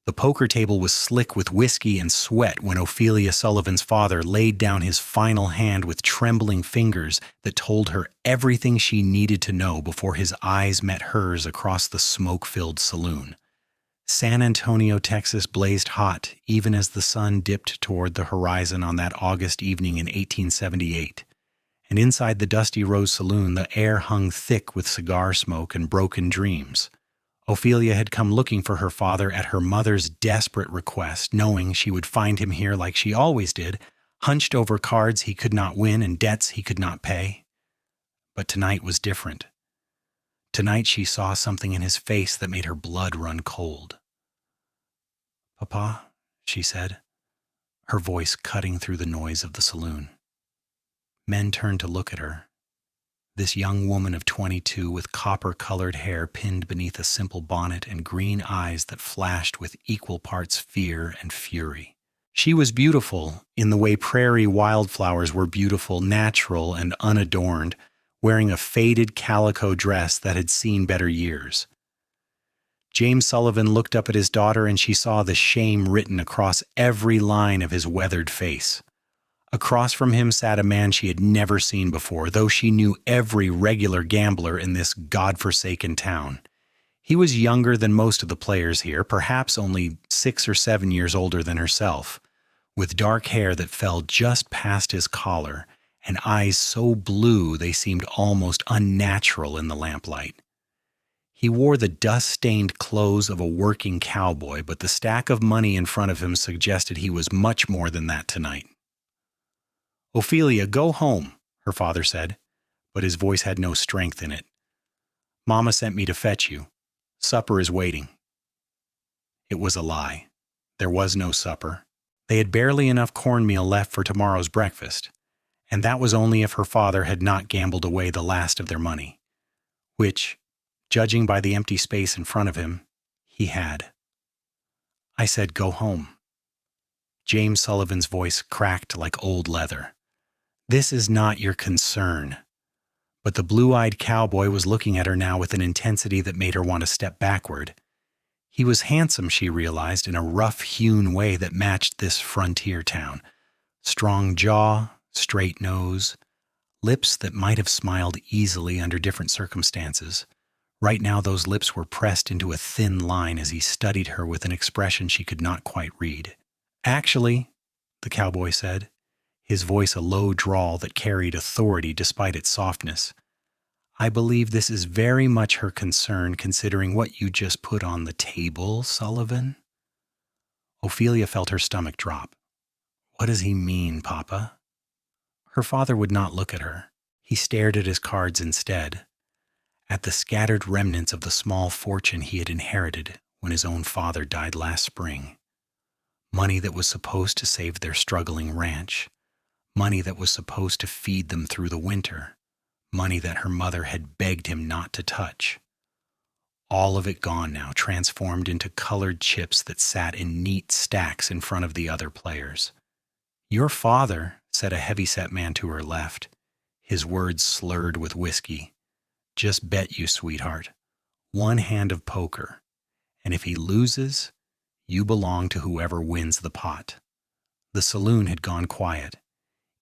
The poker table was slick with whiskey and sweat when Ophelia Sullivan's father laid down his final hand with trembling fingers that told her everything she needed to know before his eyes met hers across the smoke-filled saloon. San Antonio, Texas blazed hot even as the sun dipped toward the horizon on that August evening in 1878. And inside the Dusty Rose Saloon the air hung thick with cigar smoke and broken dreams. Ophelia had come looking for her father at her mother's desperate request, knowing she would find him here like she always did, hunched over cards he could not win and debts he could not pay. But tonight was different. Tonight she saw something in his face that made her blood run cold. "Papa," she said, her voice cutting through the noise of the saloon. Men turned to look at her. This young woman of 22 with copper-colored hair pinned beneath a simple bonnet and green eyes that flashed with equal parts fear and fury. She was beautiful in the way prairie wildflowers were beautiful, natural and unadorned, wearing a faded calico dress that had seen better years. James Sullivan looked up at his daughter and she saw the shame written across every line of his weathered face. Across from him sat a man she had never seen before, though she knew every regular gambler in this godforsaken town. He was younger than most of the players here, perhaps only 6 or 7 years older than herself, with dark hair that fell just past his collar and eyes so blue they seemed almost unnatural in the lamplight. He wore the dust-stained clothes of a working cowboy, but the stack of money in front of him suggested he was much more than that tonight. "Ophelia, go home," her father said, but his voice had no strength in it. "Mama sent me to fetch you. Supper is waiting." It was a lie. There was no supper. They had barely enough cornmeal left for tomorrow's breakfast, and that was only if her father had not gambled away the last of their money, which, judging by the empty space in front of him, he had. "I said go home." James Sullivan's voice cracked like old leather. "This is not your concern." But the blue-eyed cowboy was looking at her now with an intensity that made her want to step backward. He was handsome, she realized, in a rough-hewn way that matched this frontier town. Strong jaw, straight nose, lips that might have smiled easily under different circumstances. Right now those lips were pressed into a thin line as he studied her with an expression she could not quite read. "Actually," the cowboy said, his voice a low drawl that carried authority despite its softness, "I believe this is very much her concern considering what you just put on the table, Sullivan." Ophelia felt her stomach drop. "What does he mean, Papa?" Her father would not look at her. He stared at his cards instead, at the scattered remnants of the small fortune he had inherited when his own father died last spring. Money that was supposed to save their struggling ranch. Money that was supposed to feed them through the winter. Money that her mother had begged him not to touch. All of it gone now, transformed into colored chips that sat in neat stacks in front of the other players. "Your father," said a heavy-set man to her left, his words slurred with whiskey, "just bet you, sweetheart. One hand of poker. And if he loses, you belong to whoever wins the pot." The saloon had gone quiet.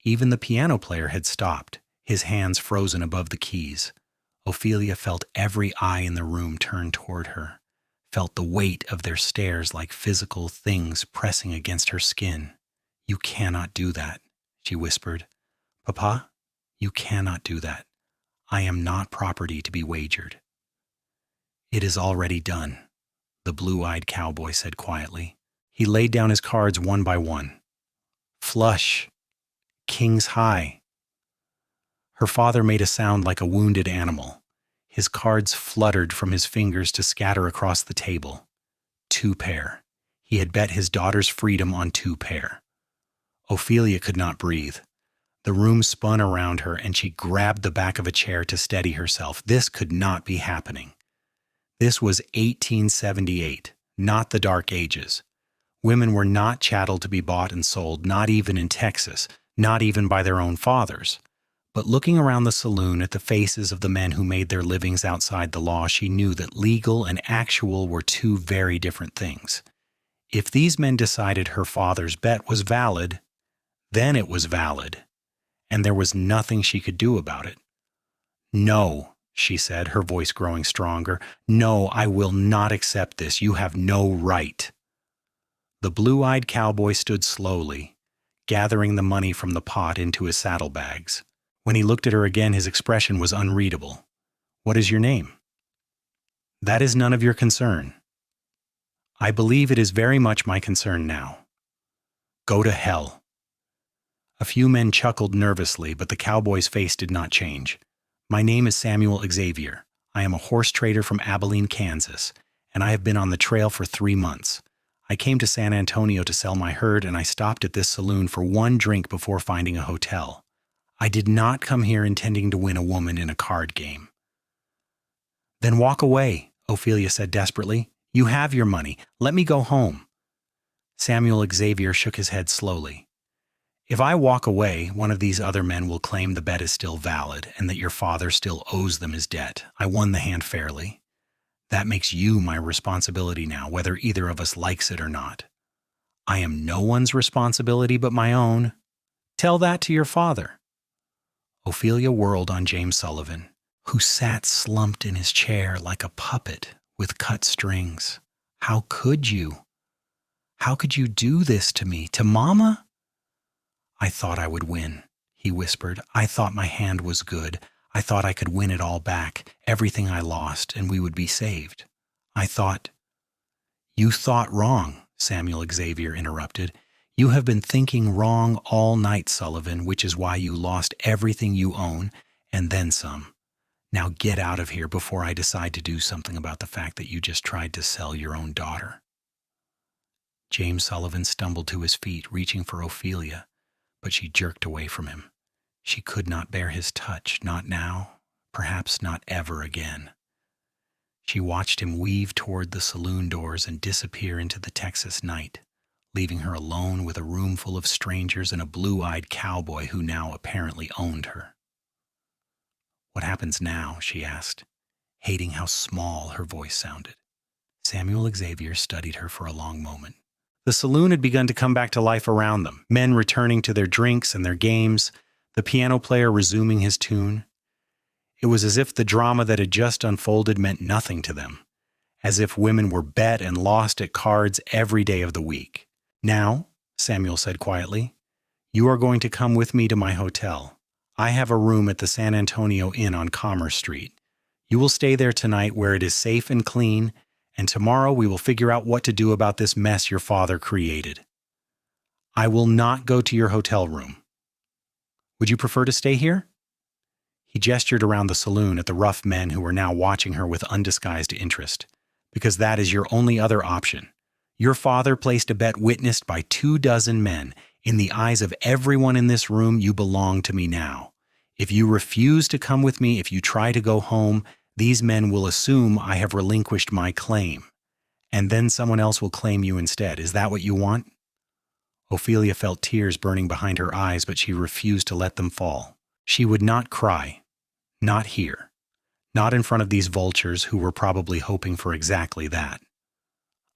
Even the piano player had stopped, his hands frozen above the keys. Ophelia felt every eye in the room turn toward her, felt the weight of their stares like physical things pressing against her skin. "You cannot do that," she whispered. "Papa, you cannot do that. I am not property to be wagered." "It is already done," the blue-eyed cowboy said quietly. He laid down his cards one by one. "Flush. King's high." Her father made a sound like a wounded animal. His cards fluttered from his fingers to scatter across the table. 2 pair. He had bet his daughter's freedom on 2 pair. Ophelia could not breathe. The room spun around her and she grabbed the back of a chair to steady herself. This could not be happening. This was 1878, not the Dark Ages. Women were not chattel to be bought and sold, not even in Texas, not even by their own fathers. But looking around the saloon at the faces of the men who made their livings outside the law, she knew that legal and actual were 2 very different things. If these men decided her father's bet was valid, then it was valid, and there was nothing she could do about it. "No," she said, her voice growing stronger. "No, I will not accept this. You have no right." The blue-eyed cowboy stood slowly, gathering the money from the pot into his saddlebags. When he looked at her again, his expression was unreadable. "What is your name?" "That is none of your concern." "I believe it is very much my concern now." "Go to hell." A few men chuckled nervously, but the cowboy's face did not change. "My name is Samuel Xavier. I am a horse trader from Abilene, Kansas, and I have been on the trail for 3 months. I came to San Antonio to sell my herd, and I stopped at this saloon for one drink before finding a hotel. I did not come here intending to win a woman in a card game." "Then walk away," Ophelia said desperately. "You have your money. Let me go home." Samuel Xavier shook his head slowly. "If I walk away, one of these other men will claim the bet is still valid and that your father still owes them his debt. I won the hand fairly. That makes you my responsibility now, whether either of us likes it or not." "I am no one's responsibility but my own." "Tell that to your father." Ophelia whirled on James Sullivan, who sat slumped in his chair like a puppet with cut strings. "How could you? How could you do this to me, to Mama?" "I thought I would win," he whispered. "I thought my hand was good. I thought I could win it all back, everything I lost, and we would be saved. I thought—" "You thought wrong," Samuel Xavier interrupted. "You have been thinking wrong all night, Sullivan, which is why you lost everything you own, and then some. Now get out of here before I decide to do something about the fact that you just tried to sell your own daughter." James Sullivan stumbled to his feet, reaching for Ophelia, but she jerked away from him. She could not bear his touch, not now, perhaps not ever again. She watched him weave toward the saloon doors and disappear into the Texas night, leaving her alone with a room full of strangers and a blue-eyed cowboy who now apparently owned her. "What happens now?" she asked, hating how small her voice sounded. Samuel Xavier studied her for a long moment. The saloon had begun to come back to life around them, men returning to their drinks and their games, the piano player resuming his tune. It was as if the drama that had just unfolded meant nothing to them, as if women were bet and lost at cards every day of the week. "Now," Samuel said quietly, "you are going to come with me to my hotel. I have a room at the San Antonio Inn on Commerce Street. You will stay there tonight where it is safe and clean, and tomorrow we will figure out what to do about this mess your father created. I will not go to your hotel room. Would you prefer to stay here?" He gestured around the saloon at the rough men who were now watching her with undisguised interest. "Because that is your only other option. Your father placed a bet witnessed by 24 men. In the eyes of everyone in this room, you belong to me now. If you refuse to come with me, if you try to go home, these men will assume I have relinquished my claim, and then someone else will claim you instead. Is that what you want?" Ophelia felt tears burning behind her eyes, but she refused to let them fall. She would not cry. Not here. Not in front of these vultures who were probably hoping for exactly that.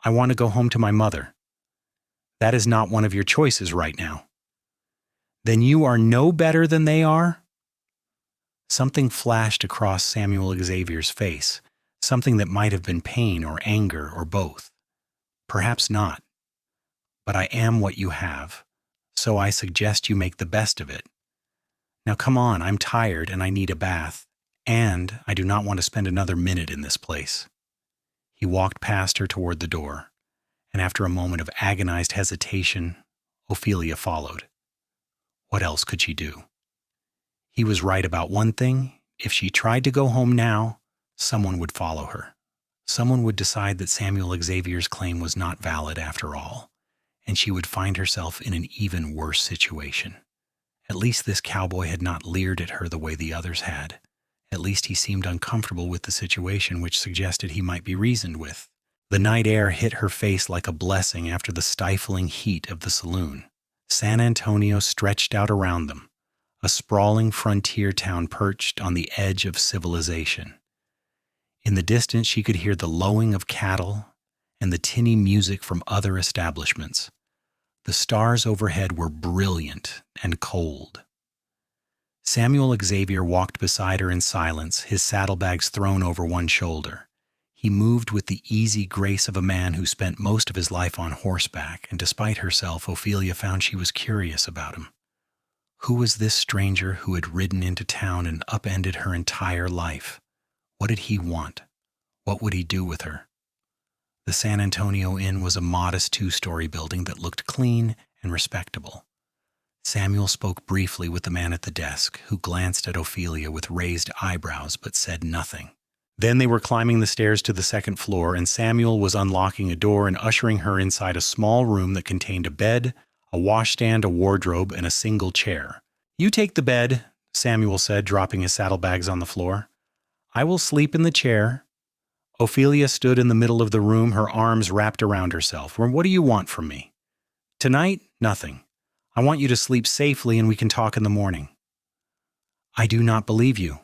"I want to go home to my mother." "That is not one of your choices right now." "Then you are no better than they are?" Something flashed across Samuel Xavier's face, something that might have been pain or anger or both. "Perhaps not. But I am what you have, so I suggest you make the best of it. Now come on, I'm tired and I need a bath, and I do not want to spend another minute in this place." He walked past her toward the door, and after a moment of agonized hesitation, Ophelia followed. What else could she do? He was right about one thing. If she tried to go home now, someone would follow her. Someone would decide that Samuel Xavier's claim was not valid after all, and she would find herself in an even worse situation. At least this cowboy had not leered at her the way the others had. At least he seemed uncomfortable with the situation, which suggested he might be reasoned with. The night air hit her face like a blessing after the stifling heat of the saloon. San Antonio stretched out around them, a sprawling frontier town perched on the edge of civilization. In the distance, she could hear the lowing of cattle and the tinny music from other establishments. The stars overhead were brilliant and cold. Samuel Xavier walked beside her in silence, his saddlebags thrown over one shoulder. He moved with the easy grace of a man who spent most of his life on horseback, and despite herself, Ophelia found she was curious about him. Who was this stranger who had ridden into town and upended her entire life? What did he want? What would he do with her? The San Antonio Inn was a modest two-story building that looked clean and respectable. Samuel spoke briefly with the man at the desk, who glanced at Ophelia with raised eyebrows but said nothing. Then they were climbing the stairs to the second floor, and Samuel was unlocking a door and ushering her inside a small room that contained a bed, a washstand, a wardrobe, and a single chair. "You take the bed," Samuel said, dropping his saddlebags on the floor. "I will sleep in the chair." Ophelia stood in the middle of the room, her arms wrapped around herself. "What do you want from me?" "Tonight, nothing. I want you to sleep safely and we can talk in the morning." "I do not believe you."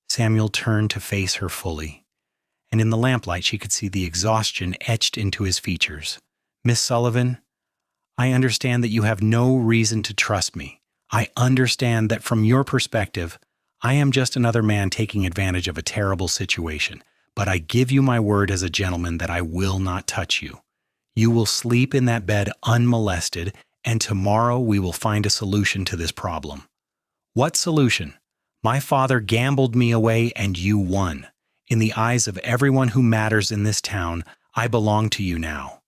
Samuel turned to face her fully, and in the lamplight she could see the exhaustion etched into his features. "Miss Sullivan, I understand that you have no reason to trust me. I understand that from your perspective, I am just another man taking advantage of a terrible situation, but I give you my word as a gentleman that I will not touch you. You will sleep in that bed unmolested, and tomorrow we will find a solution to this problem." "What solution?" "My father gambled me away and you won. In the eyes of everyone who matters in this town, I belong to you now.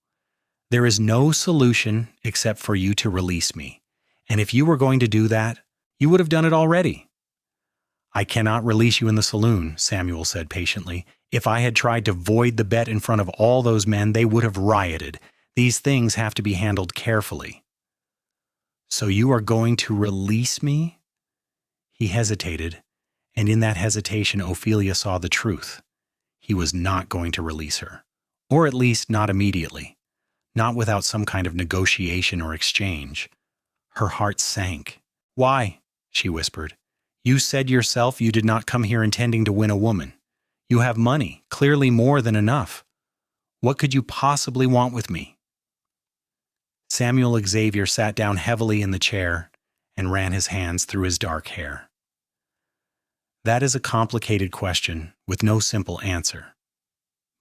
There is no solution except for you to release me. And if you were going to do that, you would have done it already." "I cannot release you in the saloon," Samuel said patiently. "If I had tried to void the bet in front of all those men, they would have rioted. These things have to be handled carefully." "So you are going to release me?" He hesitated, and in that hesitation Ophelia saw the truth. He was not going to release her, or at least not immediately, not without some kind of negotiation or exchange. Her heart sank. "Why?" she whispered. "You said yourself you did not come here intending to win a woman. You have money, clearly more than enough. What could you possibly want with me?" Samuel Xavier sat down heavily in the chair and ran his hands through his dark hair. "That is a complicated question with no simple answer.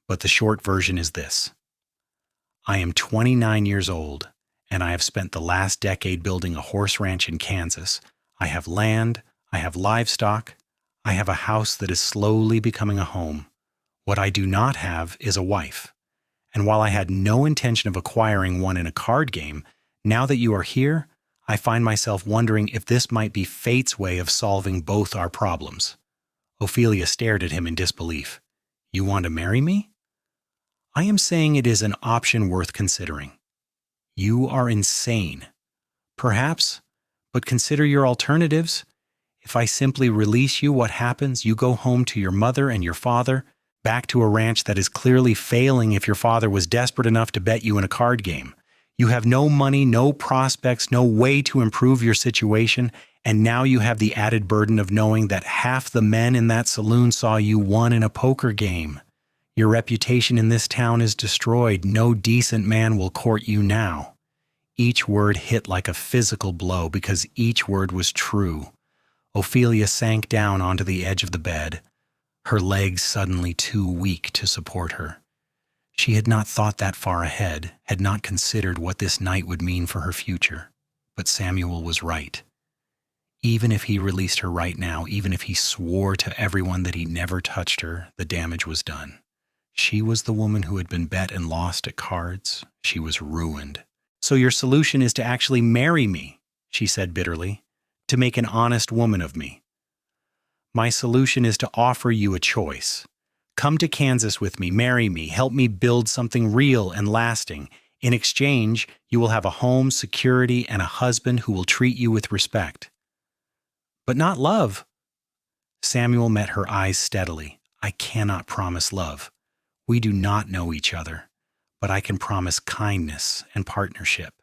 But the short version is this. I am 29 years old, and I have spent the last decade building a horse ranch in Kansas. I have land, I have livestock, I have a house that is slowly becoming a home. What I do not have is a wife. And while I had no intention of acquiring one in a card game, now that you are here, I find myself wondering if this might be fate's way of solving both our problems." Ophelia stared at him in disbelief. "You want to marry me?" "I am saying it is an option worth considering." "You are insane." "Perhaps, but consider your alternatives. If I simply release you, what happens? You go home to your mother and your father, back to a ranch that is clearly failing if your father was desperate enough to bet you in a card game. You have no money, no prospects, no way to improve your situation, and now you have the added burden of knowing that half the men in that saloon saw you won in a poker game. Your reputation in this town is destroyed. No decent man will court you now." Each word hit like a physical blow because each word was true. Ophelia sank down onto the edge of the bed, her legs suddenly too weak to support her. She had not thought that far ahead, had not considered what this night would mean for her future. But Samuel was right. Even if he released her right now, even if he swore to everyone that he never touched her, the damage was done. She was the woman who had been bet and lost at cards. She was ruined. "So your solution is to actually marry me," she said bitterly, "to make an honest woman of me." "My solution is to offer you a choice. Come to Kansas with me, marry me, help me build something real and lasting. In exchange, you will have a home, security, and a husband who will treat you with respect." "But not love." Samuel met her eyes steadily. "I cannot promise love. We do not know each other, but I can promise kindness and partnership.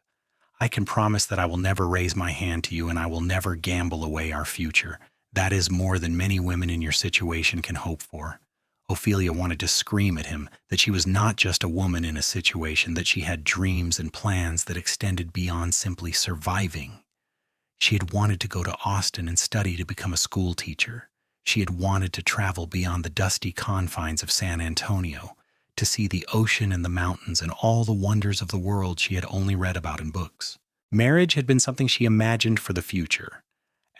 I can promise that I will never raise my hand to you and I will never gamble away our future. That is more than many women in your situation can hope for." Ophelia wanted to scream at him that she was not just a woman in a situation, that she had dreams and plans that extended beyond simply surviving. She had wanted to go to Austin and study to become a school teacher. She had wanted to travel beyond the dusty confines of San Antonio, to see the ocean and the mountains and all the wonders of the world she had only read about in books. Marriage had been something she imagined for the future,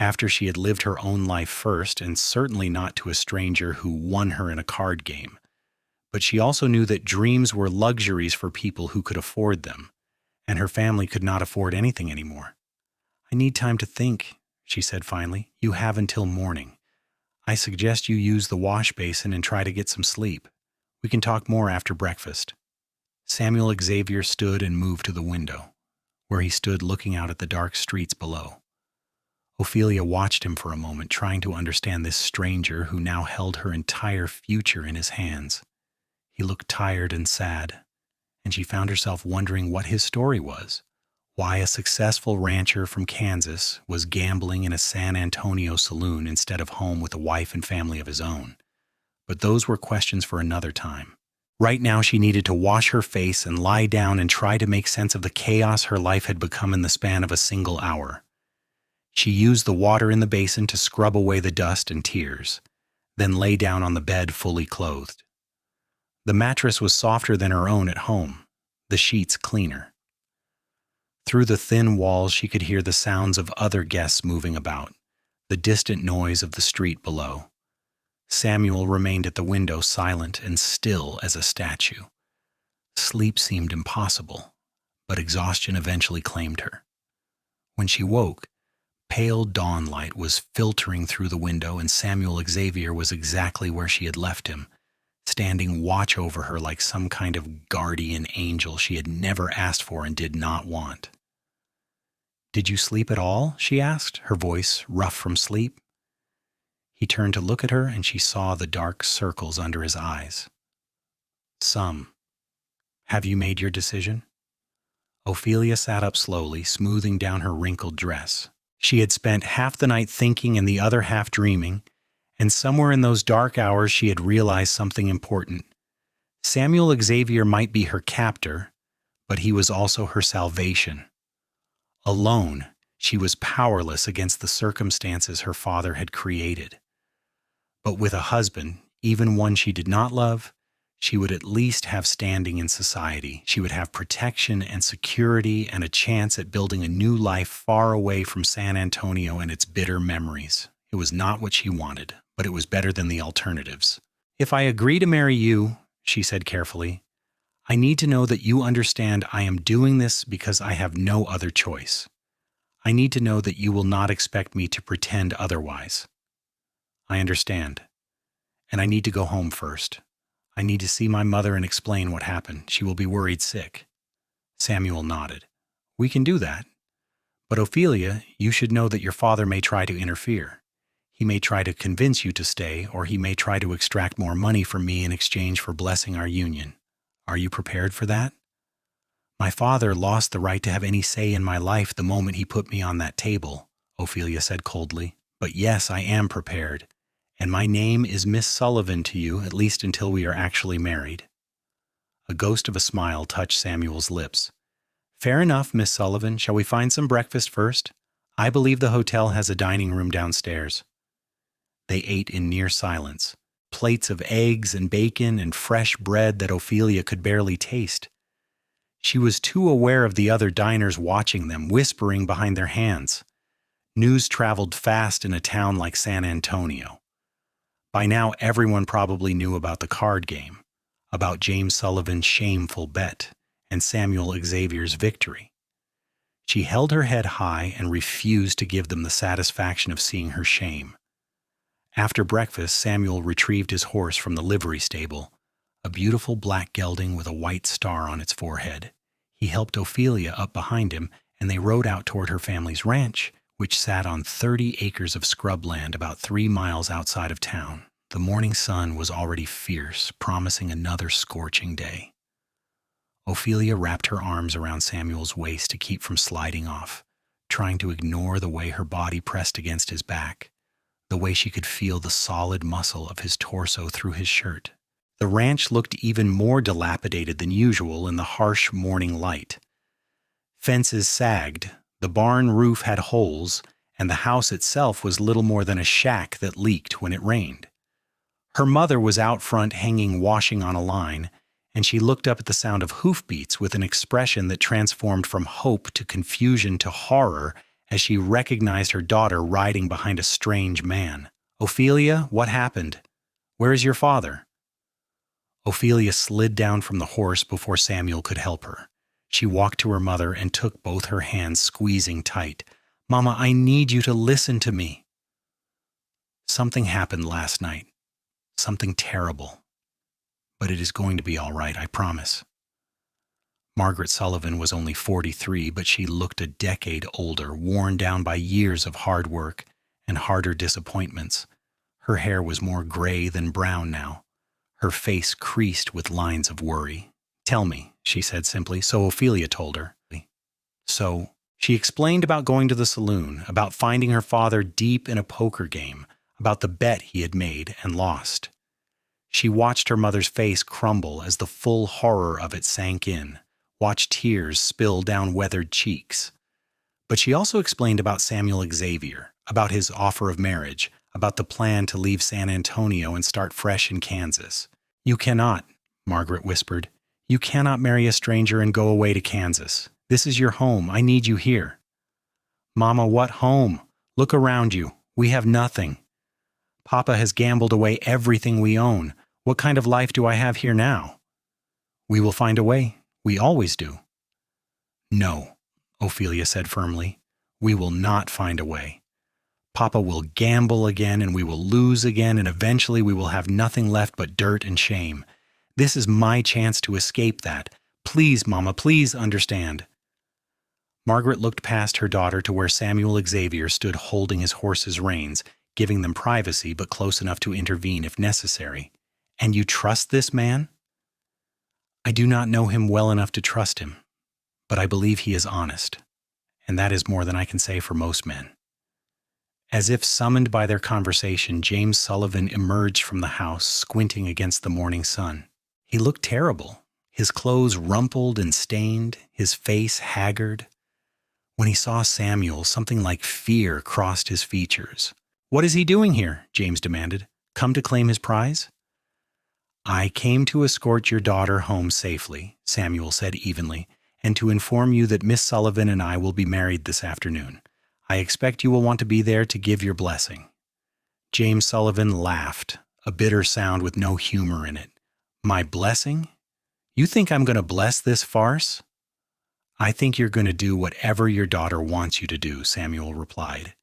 after she had lived her own life first, and certainly not to a stranger who won her in a card game. But she also knew that dreams were luxuries for people who could afford them, and her family could not afford anything anymore. "I need time to think," she said finally. "You have until morning. I suggest you use the wash basin and try to get some sleep. We can talk more after breakfast." Samuel Xavier stood and moved to the window, where he stood looking out at the dark streets below. Ophelia watched him for a moment, trying to understand this stranger who now held her entire future in his hands. He looked tired and sad, and she found herself wondering what his story was. Why a successful rancher from Kansas was gambling in a San Antonio saloon instead of home with a wife and family of his own. But those were questions for another time. Right now she needed to wash her face and lie down and try to make sense of the chaos her life had become in the span of a single hour. She used the water in the basin to scrub away the dust and tears, then lay down on the bed fully clothed. The mattress was softer than her own at home, the sheets cleaner. Through the thin walls she could hear the sounds of other guests moving about, the distant noise of the street below. Samuel remained at the window, silent and still as a statue. Sleep seemed impossible, but exhaustion eventually claimed her. When she woke, pale dawn light was filtering through the window, and Samuel Xavier was exactly where she had left him, standing watch over her like some kind of guardian angel she had never asked for and did not want. "Did you sleep at all?" she asked, her voice rough from sleep. He turned to look at her, and she saw the dark circles under his eyes. "Some. Have you made your decision?" Ophelia sat up slowly, smoothing down her wrinkled dress. She had spent half the night thinking and the other half dreaming, and somewhere in those dark hours she had realized something important. Samuel Xavier might be her captor, but he was also her salvation. Alone, she was powerless against the circumstances her father had created. But with a husband, even one she did not love, she would at least have standing in society. She would have protection and security and a chance at building a new life far away from San Antonio and its bitter memories. It was not what she wanted, but it was better than the alternatives. "If I agree to marry you," she said carefully, "I need to know that you understand I am doing this because I have no other choice. I need to know that you will not expect me to pretend otherwise." "I understand. And I need to go home first. I need to see my mother and explain what happened. She will be worried sick." Samuel nodded. "We can do that. But Ophelia, you should know that your father may try to interfere. He may try to convince you to stay, or he may try to extract more money from me in exchange for blessing our union. Are you prepared for that?" "My father lost the right to have any say in my life the moment he put me on that table," Ophelia said coldly. "But yes, I am prepared. And my name is Miss Sullivan to you, at least until we are actually married." A ghost of a smile touched Samuel's lips. "Fair enough, Miss Sullivan. Shall we find some breakfast first? I believe the hotel has a dining room downstairs." They ate in near silence, plates of eggs and bacon and fresh bread that Ophelia could barely taste. She was too aware of the other diners watching them, whispering behind their hands. News traveled fast in a town like San Antonio. By now, everyone probably knew about the card game, about James Sullivan's shameful bet, and Samuel Xavier's victory. She held her head high and refused to give them the satisfaction of seeing her shame. After breakfast, Samuel retrieved his horse from the livery stable, a beautiful black gelding with a white star on its forehead. He helped Ophelia up behind him, and they rode out toward her family's ranch, which sat on 30 acres of scrubland about 3 miles outside of town. The morning sun was already fierce, promising another scorching day. Ophelia wrapped her arms around Samuel's waist to keep from sliding off, trying to ignore the way her body pressed against his back, the way she could feel the solid muscle of his torso through his shirt. The ranch looked even more dilapidated than usual in the harsh morning light. Fences sagged, the barn roof had holes, and the house itself was little more than a shack that leaked when it rained. Her mother was out front hanging washing on a line, and she looked up at the sound of hoofbeats with an expression that transformed from hope to confusion to horror as she recognized her daughter riding behind a strange man. "Ophelia, what happened? Where is your father?" Ophelia slid down from the horse before Samuel could help her. She walked to her mother and took both her hands, squeezing tight. "Mama, I need you to listen to me." "Something happened last night. Something terrible. But it is going to be all right, I promise." Margaret Sullivan was only 43, but she looked a decade older, worn down by years of hard work and harder disappointments. Her hair was more gray than brown now, her face creased with lines of worry. "Tell me," she said simply, so Ophelia told her. So she explained about going to the saloon, about finding her father deep in a poker game, about the bet he had made and lost. She watched her mother's face crumble as the full horror of it sank in, watched tears spill down weathered cheeks. But she also explained about Samuel Xavier, about his offer of marriage, about the plan to leave San Antonio and start fresh in Kansas. "You cannot," Margaret whispered. "You cannot marry a stranger and go away to Kansas. This is your home. I need you here." "Mama, what home? Look around you. We have nothing. Papa has gambled away everything we own. What kind of life do I have here now?" "We will find a way. We always do." "No," Ophelia said firmly. "We will not find a way. Papa will gamble again, and we will lose again, and eventually we will have nothing left but dirt and shame. This is my chance to escape that. Please, Mama, please understand." Margaret looked past her daughter to where Samuel Xavier stood holding his horse's reins, giving them privacy but close enough to intervene if necessary. "And you trust this man?" "I do not know him well enough to trust him, but I believe he is honest, and that is more than I can say for most men." As if summoned by their conversation, James Sullivan emerged from the house, squinting against the morning sun. He looked terrible, his clothes rumpled and stained, his face haggard. When he saw Samuel, something like fear crossed his features. "What is he doing here?" James demanded. "Come to claim his prize?" "I came to escort your daughter home safely," Samuel said evenly, "and to inform you that Miss Sullivan and I will be married this afternoon. I expect you will want to be there to give your blessing." James Sullivan laughed, a bitter sound with no humor in it. "My blessing? You think I'm going to bless this farce?" "I think you're going to do whatever your daughter wants you to do," Samuel replied,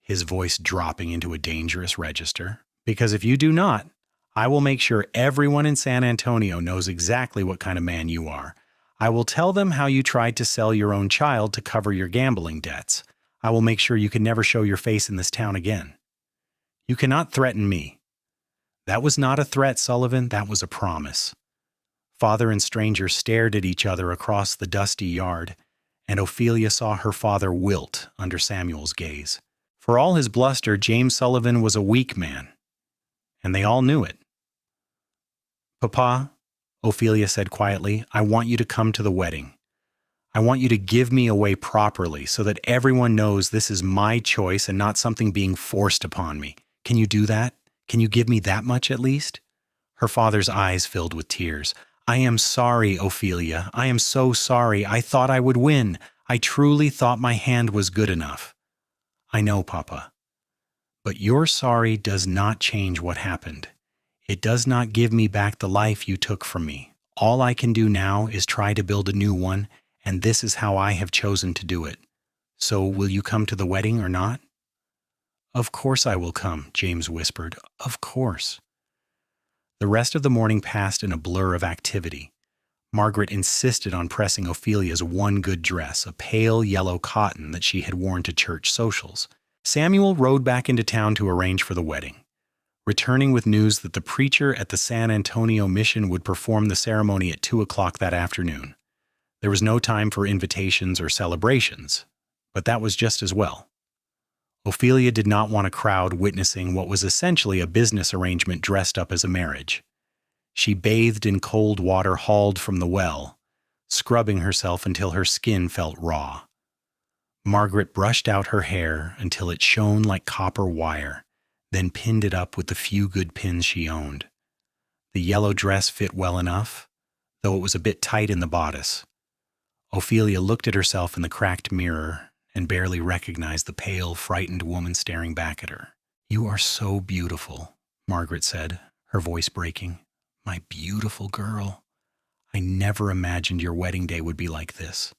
his voice dropping into a dangerous register. "Because if you do not, I will make sure everyone in San Antonio knows exactly what kind of man you are. I will tell them how you tried to sell your own child to cover your gambling debts. I will make sure you can never show your face in this town again. You cannot threaten me." "That was not a threat, Sullivan. That was a promise." Father and stranger stared at each other across the dusty yard, and Ophelia saw her father wilt under Samuel's gaze. For all his bluster, James Sullivan was a weak man, and they all knew it. "Papa," Ophelia said quietly, "I want you to come to the wedding. I want you to give me away properly so that everyone knows this is my choice and not something being forced upon me. Can you do that? Can you give me that much at least?" Her father's eyes filled with tears. "I am sorry, Ophelia. I am so sorry. I thought I would win. I truly thought my hand was good enough." "I know, Papa. But your sorry does not change what happened. It does not give me back the life you took from me. All I can do now is try to build a new one, and this is how I have chosen to do it. So will you come to the wedding or not?" "Of course I will come," James whispered. "Of course." The rest of the morning passed in a blur of activity. Margaret insisted on pressing Ophelia's one good dress, a pale yellow cotton that she had worn to church socials. Samuel rode back into town to arrange for the wedding, returning with news that the preacher at the San Antonio mission would perform the ceremony at 2 o'clock that afternoon. There was no time for invitations or celebrations, but that was just as well. Ophelia did not want a crowd witnessing what was essentially a business arrangement dressed up as a marriage. She bathed in cold water hauled from the well, scrubbing herself until her skin felt raw. Margaret brushed out her hair until it shone like copper wire, then pinned it up with the few good pins she owned. The yellow dress fit well enough, though it was a bit tight in the bodice. Ophelia looked at herself in the cracked mirror and barely recognized the pale, frightened woman staring back at her. "You are so beautiful," Margaret said, her voice breaking. "My beautiful girl. I never imagined your wedding day would be like this."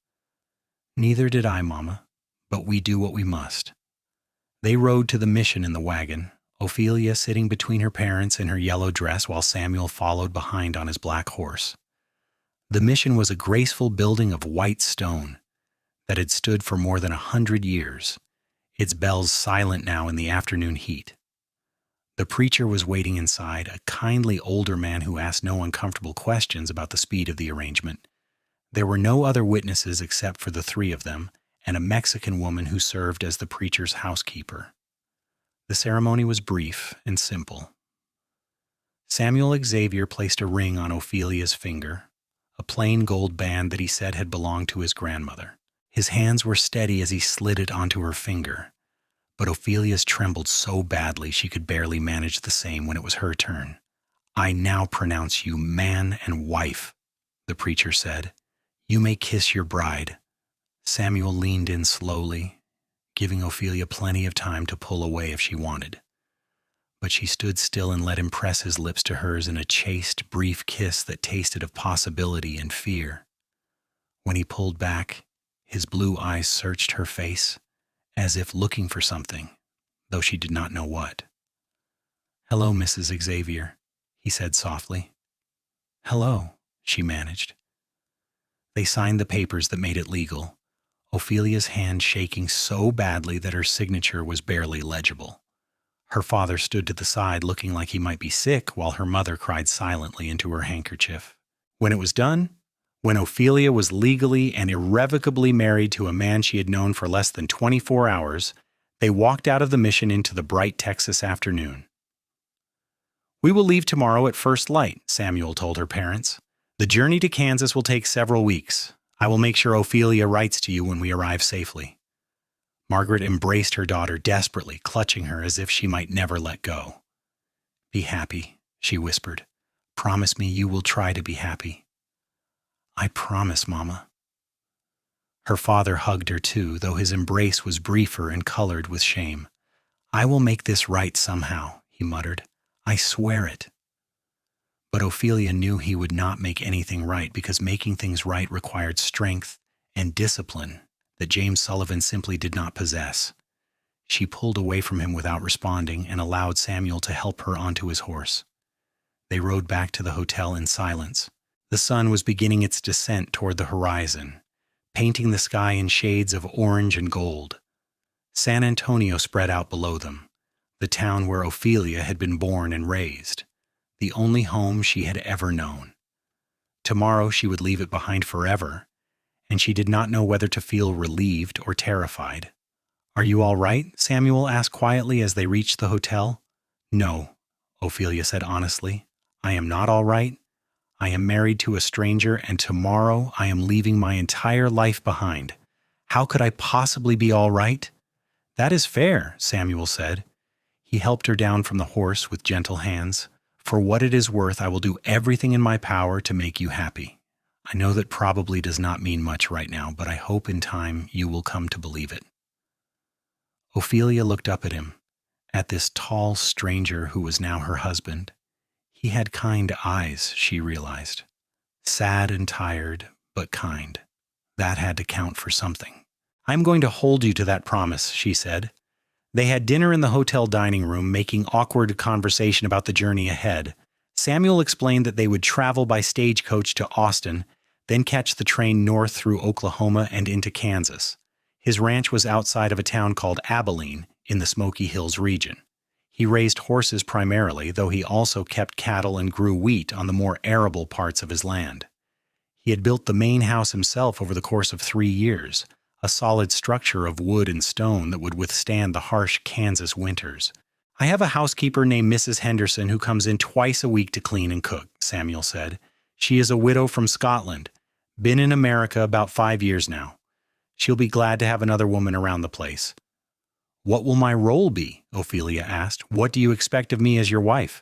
"Neither did I, Mama, but we do what we must." They rode to the mission in the wagon, Ophelia sitting between her parents in her yellow dress while Samuel followed behind on his black horse. The mission was a graceful building of white stone that had stood for more than 100 years, its bells silent now in the afternoon heat. The preacher was waiting inside, a kindly older man who asked no uncomfortable questions about the speed of the arrangement. There were no other witnesses except for the three of them and a Mexican woman who served as the preacher's housekeeper. The ceremony was brief and simple. Samuel Xavier placed a ring on Ophelia's finger, a plain gold band that he said had belonged to his grandmother. His hands were steady as he slid it onto her finger, but Ophelia's trembled so badly she could barely manage the same when it was her turn. "I now pronounce you man and wife," the preacher said. "You may kiss your bride." Samuel leaned in slowly, giving Ophelia plenty of time to pull away if she wanted. But she stood still and let him press his lips to hers in a chaste, brief kiss that tasted of possibility and fear. When he pulled back, his blue eyes searched her face, as if looking for something, though she did not know what. "Hello, Mrs. Xavier," he said softly. "Hello," she managed. They signed the papers that made it legal, Ophelia's hand shaking so badly that her signature was barely legible. Her father stood to the side looking like he might be sick, while her mother cried silently into her handkerchief. When it was done, when Ophelia was legally and irrevocably married to a man she had known for less than 24 hours, they walked out of the mission into the bright Texas afternoon. "We will leave tomorrow at first light," Samuel told her parents. "The journey to Kansas will take several weeks. I will make sure Ophelia writes to you when we arrive safely." Margaret embraced her daughter desperately, clutching her as if she might never let go. "Be happy," she whispered. "Promise me you will try to be happy." "I promise, Mama." Her father hugged her too, though his embrace was briefer and colored with shame. "I will make this right somehow," he muttered. "I swear it." But Ophelia knew he would not make anything right because making things right required strength and discipline that James Sullivan simply did not possess. She pulled away from him without responding and allowed Samuel to help her onto his horse. They rode back to the hotel in silence. The sun was beginning its descent toward the horizon, painting the sky in shades of orange and gold. San Antonio spread out below them, the town where Ophelia had been born and raised, the only home she had ever known. Tomorrow she would leave it behind forever, and she did not know whether to feel relieved or terrified. "Are you all right?" Samuel asked quietly as they reached the hotel. "No," Ophelia said honestly. "I am not all right. I am married to a stranger, and tomorrow I am leaving my entire life behind. How could I possibly be all right?" "That is fair," Samuel said. He helped her down from the horse with gentle hands. "For what it is worth, I will do everything in my power to make you happy. I know that probably does not mean much right now, but I hope in time you will come to believe it." Ophelia looked up at him, at this tall stranger who was now her husband. He had kind eyes, she realized. Sad and tired, but kind. That had to count for something. "I'm going to hold you to that promise," she said. They had dinner in the hotel dining room, making awkward conversation about the journey ahead. Samuel explained that they would travel by stagecoach to Austin, then catch the train north through Oklahoma and into Kansas. His ranch was outside of a town called Abilene in the Smoky Hills region. He raised horses primarily, though he also kept cattle and grew wheat on the more arable parts of his land. He had built the main house himself over the course of 3 years, a solid structure of wood and stone that would withstand the harsh Kansas winters. I have a housekeeper named Mrs. Henderson who comes in twice a week to clean and cook, Samuel said. She is a widow from Scotland. Been in America about 5 years now. She'll be glad to have another woman around the place. What will my role be? Ophelia asked. What do you expect of me as your wife?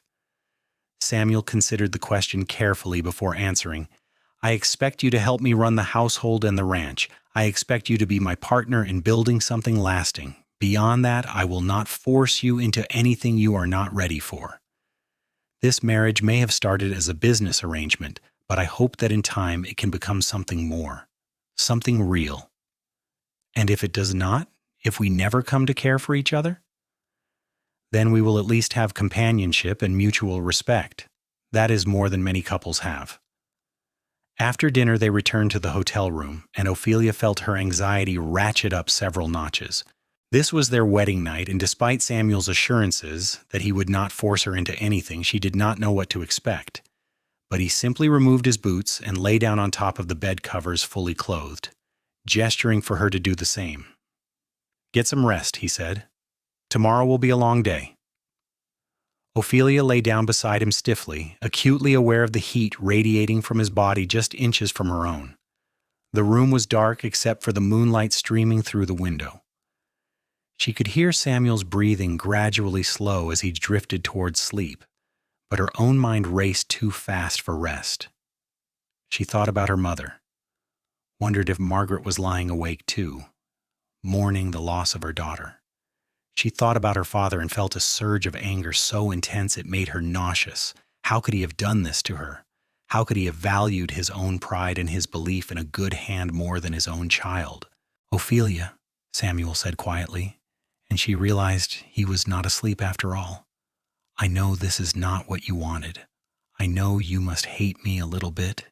Samuel considered the question carefully before answering. I expect you to help me run the household and the ranch. I expect you to be my partner in building something lasting. Beyond that, I will not force you into anything you are not ready for. This marriage may have started as a business arrangement, but I hope that in time it can become something more, something real. And if it does not, if we never come to care for each other, then we will at least have companionship and mutual respect. That is more than many couples have. After dinner, they returned to the hotel room, and Ophelia felt her anxiety ratchet up several notches. This was their wedding night, and despite Samuel's assurances that he would not force her into anything, she did not know what to expect. But he simply removed his boots and lay down on top of the bed covers fully clothed, gesturing for her to do the same. Get some rest, he said. Tomorrow will be a long day. Ophelia lay down beside him stiffly, acutely aware of the heat radiating from his body just inches from her own. The room was dark except for the moonlight streaming through the window. She could hear Samuel's breathing gradually slow as he drifted towards sleep, but her own mind raced too fast for rest. She thought about her mother, wondered if Margaret was lying awake too, mourning the loss of her daughter. She thought about her father and felt a surge of anger so intense it made her nauseous. How could he have done this to her? How could he have valued his own pride and his belief in a good hand more than his own child? Ophelia, Samuel said quietly, and she realized he was not asleep after all. I know this is not what you wanted. I know you must hate me a little bit,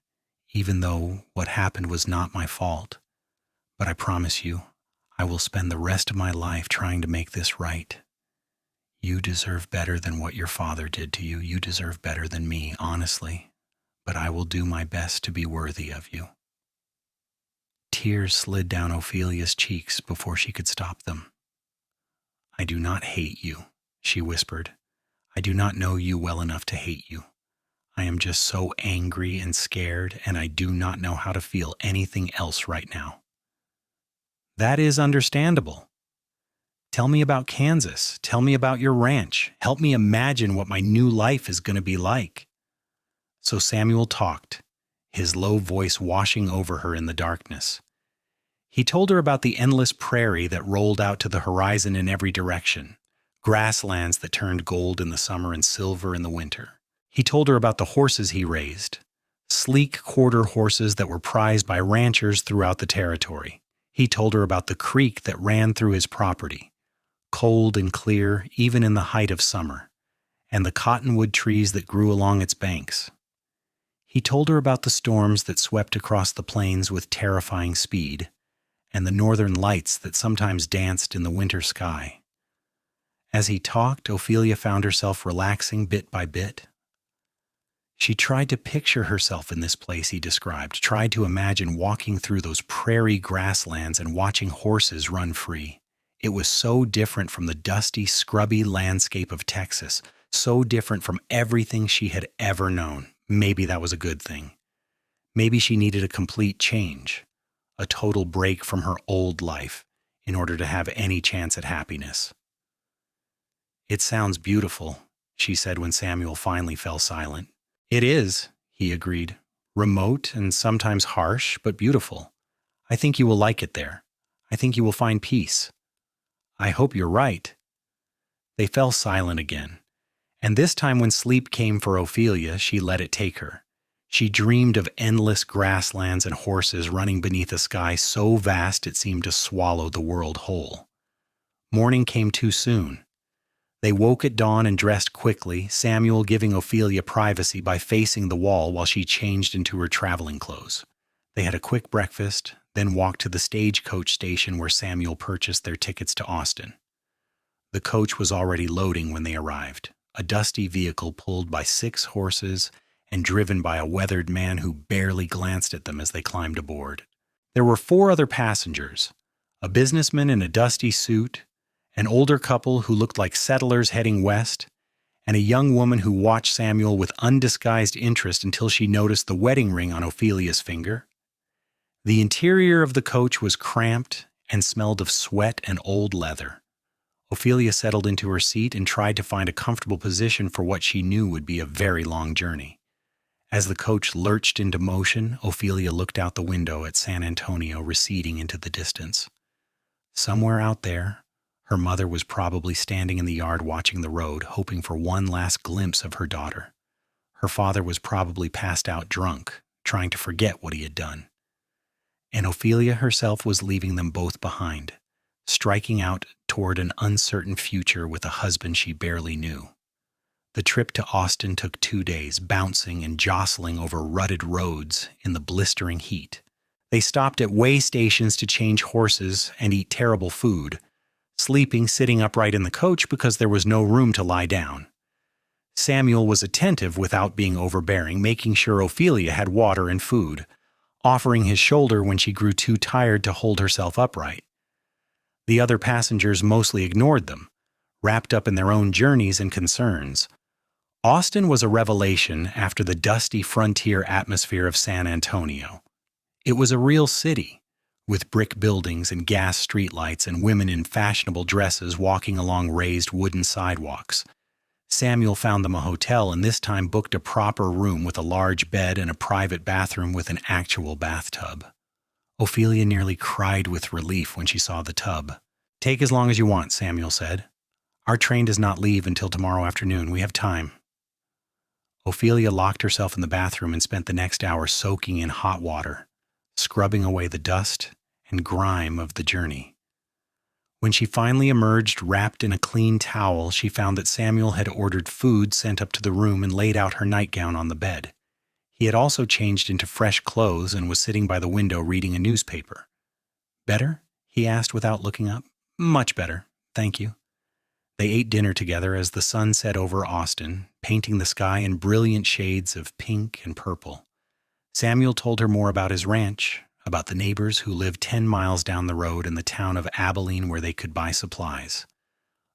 even though what happened was not my fault. But I promise you, I will spend the rest of my life trying to make this right. You deserve better than what your father did to you. You deserve better than me, honestly. But I will do my best to be worthy of you. Tears slid down Ophelia's cheeks before she could stop them. I do not hate you, she whispered. I do not know you well enough to hate you. I am just so angry and scared, and I do not know how to feel anything else right now. That is understandable. Tell me about Kansas. Tell me about your ranch. Help me imagine what my new life is going to be like. So Samuel talked, his low voice washing over her in the darkness. He told her about the endless prairie that rolled out to the horizon in every direction, grasslands that turned gold in the summer and silver in the winter. He told her about the horses he raised, sleek quarter horses that were prized by ranchers throughout the territory. He told her about the creek that ran through his property, cold and clear even in the height of summer, and the cottonwood trees that grew along its banks. He told her about the storms that swept across the plains with terrifying speed, and the northern lights that sometimes danced in the winter sky. As he talked, Ophelia found herself relaxing bit by bit. She tried to picture herself in this place he described, tried to imagine walking through those prairie grasslands and watching horses run free. It was so different from the dusty, scrubby landscape of Texas, so different from everything she had ever known. Maybe that was a good thing. Maybe she needed a complete change, a total break from her old life in order to have any chance at happiness. It sounds beautiful, she said when Samuel finally fell silent. It is, he agreed. Remote and sometimes harsh, but beautiful. I think you will like it there. I think you will find peace. I hope you're right. They fell silent again, and this time when sleep came for Ophelia, she let it take her. She dreamed of endless grasslands and horses running beneath a sky so vast it seemed to swallow the world whole. Morning came too soon. They woke at dawn and dressed quickly, Samuel giving Ophelia privacy by facing the wall while she changed into her traveling clothes. They had a quick breakfast, then walked to the stagecoach station where Samuel purchased their tickets to Austin. The coach was already loading when they arrived, a dusty vehicle pulled by 6 horses and driven by a weathered man who barely glanced at them as they climbed aboard. There were 4 other passengers, a businessman in a dusty suit, an older couple who looked like settlers heading west, and a young woman who watched Samuel with undisguised interest until she noticed the wedding ring on Ophelia's finger. The interior of the coach was cramped and smelled of sweat and old leather. Ophelia settled into her seat and tried to find a comfortable position for what she knew would be a very long journey. As the coach lurched into motion, Ophelia looked out the window at San Antonio receding into the distance. Somewhere out there, her mother was probably standing in the yard watching the road, hoping for one last glimpse of her daughter. Her father was probably passed out drunk, trying to forget what he had done. And Ophelia herself was leaving them both behind, striking out toward an uncertain future with a husband she barely knew. The trip to Austin took 2 days, bouncing and jostling over rutted roads in the blistering heat. They stopped at way stations to change horses and eat terrible food, sleeping sitting upright in the coach because there was no room to lie down. Samuel was attentive without being overbearing, making sure Ophelia had water and food, offering his shoulder when she grew too tired to hold herself upright. The other passengers mostly ignored them, wrapped up in their own journeys and concerns. Austin was a revelation after the dusty frontier atmosphere of San Antonio. It was a real city, with brick buildings and gas streetlights and women in fashionable dresses walking along raised wooden sidewalks. Samuel found them a hotel and this time booked a proper room with a large bed and a private bathroom with an actual bathtub. Ophelia nearly cried with relief when she saw the tub. "Take as long as you want," Samuel said. "Our train does not leave until tomorrow afternoon. We have time." Ophelia locked herself in the bathroom and spent the next hour soaking in hot water, scrubbing away the dust and grime of the journey. When she finally emerged wrapped in a clean towel, she found that Samuel had ordered food sent up to the room and laid out her nightgown on the bed. He had also changed into fresh clothes and was sitting by the window reading a newspaper. "Better?" he asked without looking up. "Much better, thank you." They ate dinner together as the sun set over Austin, painting the sky in brilliant shades of pink and purple. Samuel told her more about his ranch, about the neighbors who lived 10 miles down the road and the town of Abilene where they could buy supplies.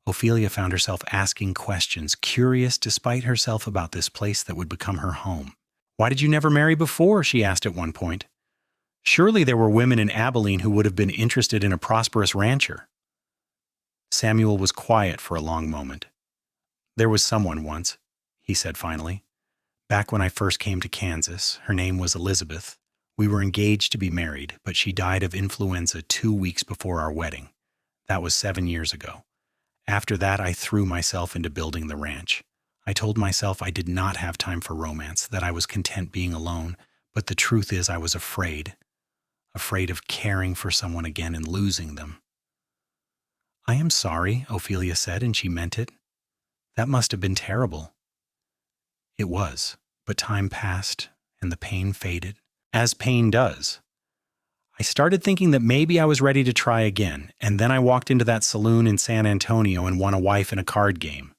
Ophelia found herself asking questions, curious despite herself about this place that would become her home. "Why did you never marry before?" she asked at one point. "Surely there were women in Abilene who would have been interested in a prosperous rancher." Samuel was quiet for a long moment. "There was someone once," he said finally. "Back when I first came to Kansas, her name was Elizabeth. We were engaged to be married, but she died of influenza 2 weeks before our wedding. That was 7 years ago. After that, I threw myself into building the ranch. I told myself I did not have time for romance, that I was content being alone, but the truth is I was afraid of caring for someone again and losing them." "I am sorry," Ophelia said, and she meant it. "That must have been terrible." It was, but time passed and the pain faded, as pain does. "I started thinking that maybe I was ready to try again, and then I walked into that saloon in San Antonio and won a wife in a card game."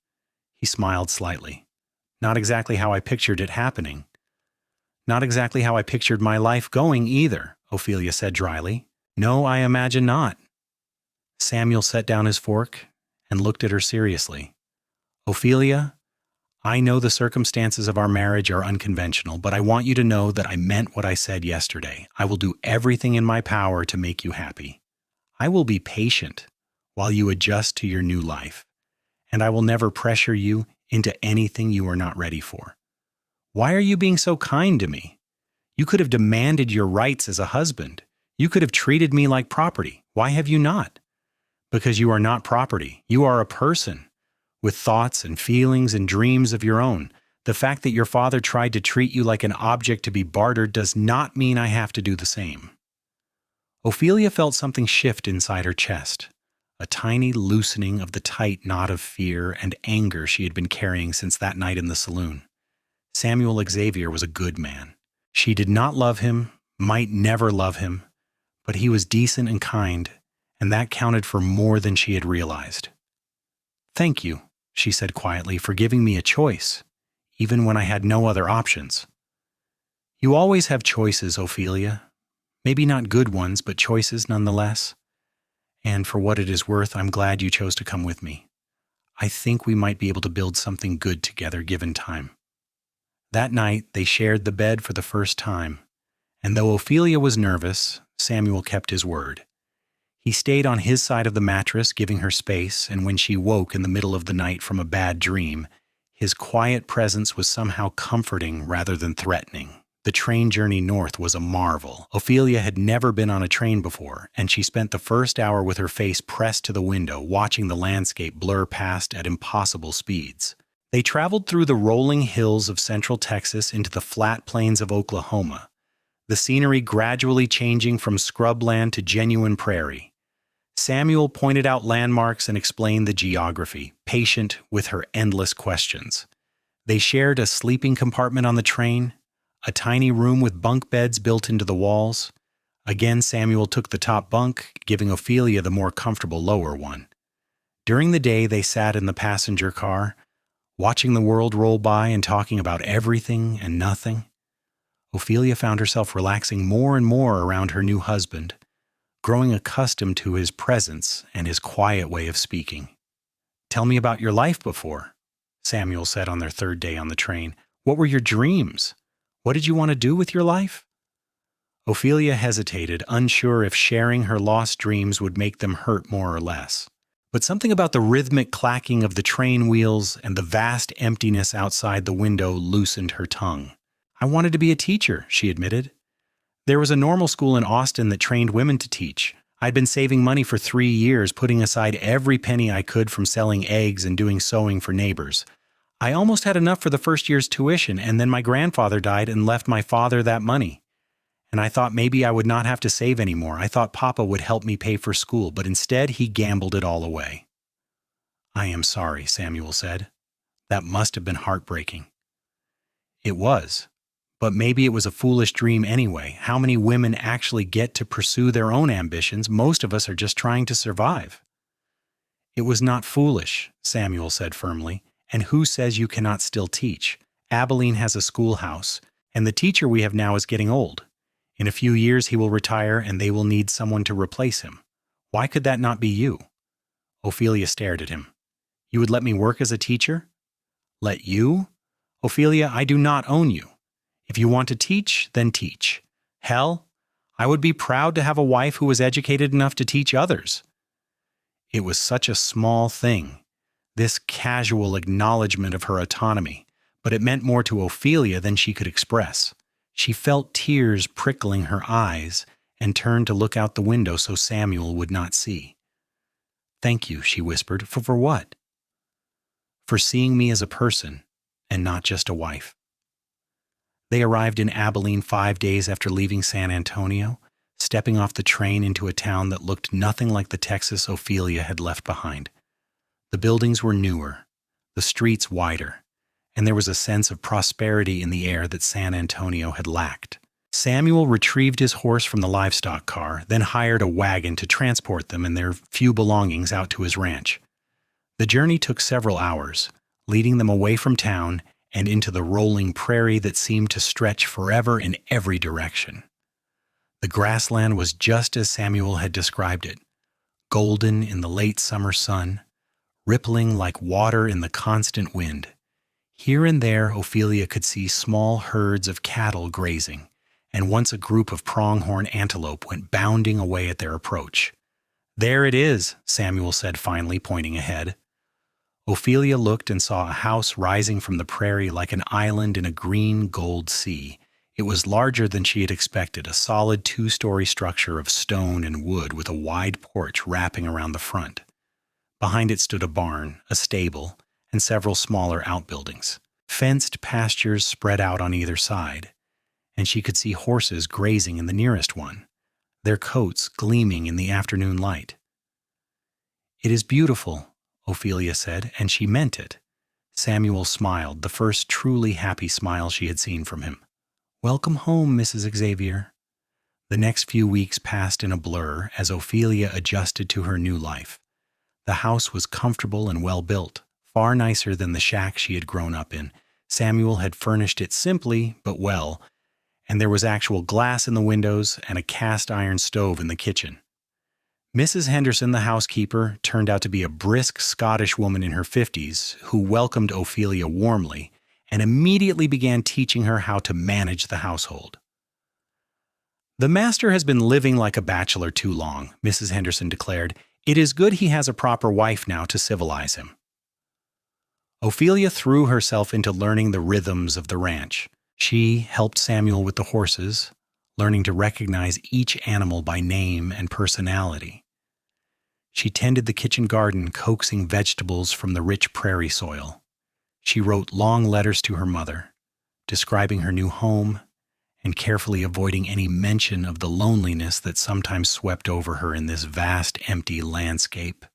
He smiled slightly. "Not exactly how I pictured it happening." "Not exactly how I pictured my life going either," Ophelia said dryly. "No, I imagine not." Samuel set down his fork and looked at her seriously. "Ophelia, I know the circumstances of our marriage are unconventional, but I want you to know that I meant what I said yesterday. I will do everything in my power to make you happy. I will be patient while you adjust to your new life, and I will never pressure you into anything you are not ready for. Why are you being so kind to me? You could have demanded your rights as a husband. You could have treated me like property. Why have you not? Because you are not property. You are a person with thoughts and feelings and dreams of your own. The fact that your father tried to treat you like an object to be bartered does not mean I have to do the same." Ophelia felt something shift inside her chest, a tiny loosening of the tight knot of fear and anger she had been carrying since that night in the saloon. Samuel Xavier was a good man. She did not love him, might never love him, but he was decent and kind, and that counted for more than she had realized. "Thank you," she said quietly, "for giving me a choice, even when I had no other options." "You always have choices, Ophelia. Maybe not good ones, but choices nonetheless. And for what it is worth, I'm glad you chose to come with me. I think we might be able to build something good together given time." That night, they shared the bed for the first time, and though Ophelia was nervous, Samuel kept his word. He stayed on his side of the mattress, giving her space, and when she woke in the middle of the night from a bad dream, his quiet presence was somehow comforting rather than threatening. The train journey north was a marvel. Ophelia had never been on a train before, and she spent the first hour with her face pressed to the window, watching the landscape blur past at impossible speeds. They traveled through the rolling hills of central Texas into the flat plains of Oklahoma, the scenery gradually changing from scrubland to genuine prairie. Samuel pointed out landmarks and explained the geography, patient with her endless questions. They shared a sleeping compartment on the train, a tiny room with bunk beds built into the walls. Again, Samuel took the top bunk, giving Ophelia the more comfortable lower one. During the day, they sat in the passenger car, watching the world roll by and talking about everything and nothing. Ophelia found herself relaxing more and more around her new husband, growing accustomed to his presence and his quiet way of speaking. "Tell me about your life before," Samuel said on their third day on the train. "What were your dreams? What did you want to do with your life?" Ophelia hesitated, unsure if sharing her lost dreams would make them hurt more or less. But something about the rhythmic clacking of the train wheels and the vast emptiness outside the window loosened her tongue. "I wanted to be a teacher," she admitted. "There was a normal school in Austin that trained women to teach. I'd been saving money for 3 years, putting aside every penny I could from selling eggs and doing sewing for neighbors. I almost had enough for the first year's tuition, and then my grandfather died and left my father that money. And I thought maybe I would not have to save anymore. I thought Papa would help me pay for school, but instead he gambled it all away." "I am sorry," Samuel said. "That must have been heartbreaking." "It was. But maybe it was a foolish dream anyway. How many women actually get to pursue their own ambitions? Most of us are just trying to survive." "It was not foolish," Samuel said firmly. "And who says you cannot still teach? Abilene has a schoolhouse, and the teacher we have now is getting old. In a few years he will retire, and they will need someone to replace him. Why could that not be you?" Ophelia stared at him. "You would let me work as a teacher?" "Let you? Ophelia, I do not own you. If you want to teach, then teach. Hell, I would be proud to have a wife who was educated enough to teach others." It was such a small thing, this casual acknowledgement of her autonomy, but it meant more to Ophelia than she could express. She felt tears prickling her eyes and turned to look out the window so Samuel would not see. "Thank you," she whispered. For what?" "For seeing me as a person and not just a wife." They arrived in Abilene 5 days after leaving San Antonio, stepping off the train into a town that looked nothing like the Texas Ophelia had left behind. The buildings were newer, the streets wider, and there was a sense of prosperity in the air that San Antonio had lacked. Samuel retrieved his horse from the livestock car, then hired a wagon to transport them and their few belongings out to his ranch. The journey took several hours, leading them away from town and into the rolling prairie that seemed to stretch forever in every direction. The grassland was just as Samuel had described it, golden in the late summer sun, rippling like water in the constant wind. Here and there, Ophelia could see small herds of cattle grazing, and once a group of pronghorn antelope went bounding away at their approach. "There it is," Samuel said finally, pointing ahead. Ophelia looked and saw a house rising from the prairie like an island in a green gold sea. It was larger than she had expected, a solid 2-story structure of stone and wood with a wide porch wrapping around the front. Behind it stood a barn, a stable, and several smaller outbuildings. Fenced pastures spread out on either side, and she could see horses grazing in the nearest one, their coats gleaming in the afternoon light. "It is beautiful," Ophelia said, and she meant it. Samuel smiled, the first truly happy smile she had seen from him. "Welcome home, Mrs. Xavier." The next few weeks passed in a blur as Ophelia adjusted to her new life. The house was comfortable and well built, far nicer than the shack she had grown up in. Samuel had furnished it simply, but well, and there was actual glass in the windows and a cast iron stove in the kitchen. Mrs. Henderson, the housekeeper, turned out to be a brisk Scottish woman in her 50s who welcomed Ophelia warmly and immediately began teaching her how to manage the household. "The master has been living like a bachelor too long," Mrs. Henderson declared. "It is good he has a proper wife now to civilize him." Ophelia threw herself into learning the rhythms of the ranch. She helped Samuel with the horses, learning to recognize each animal by name and personality. She tended the kitchen garden, coaxing vegetables from the rich prairie soil. She wrote long letters to her mother, describing her new home and carefully avoiding any mention of the loneliness that sometimes swept over her in this vast, empty landscape.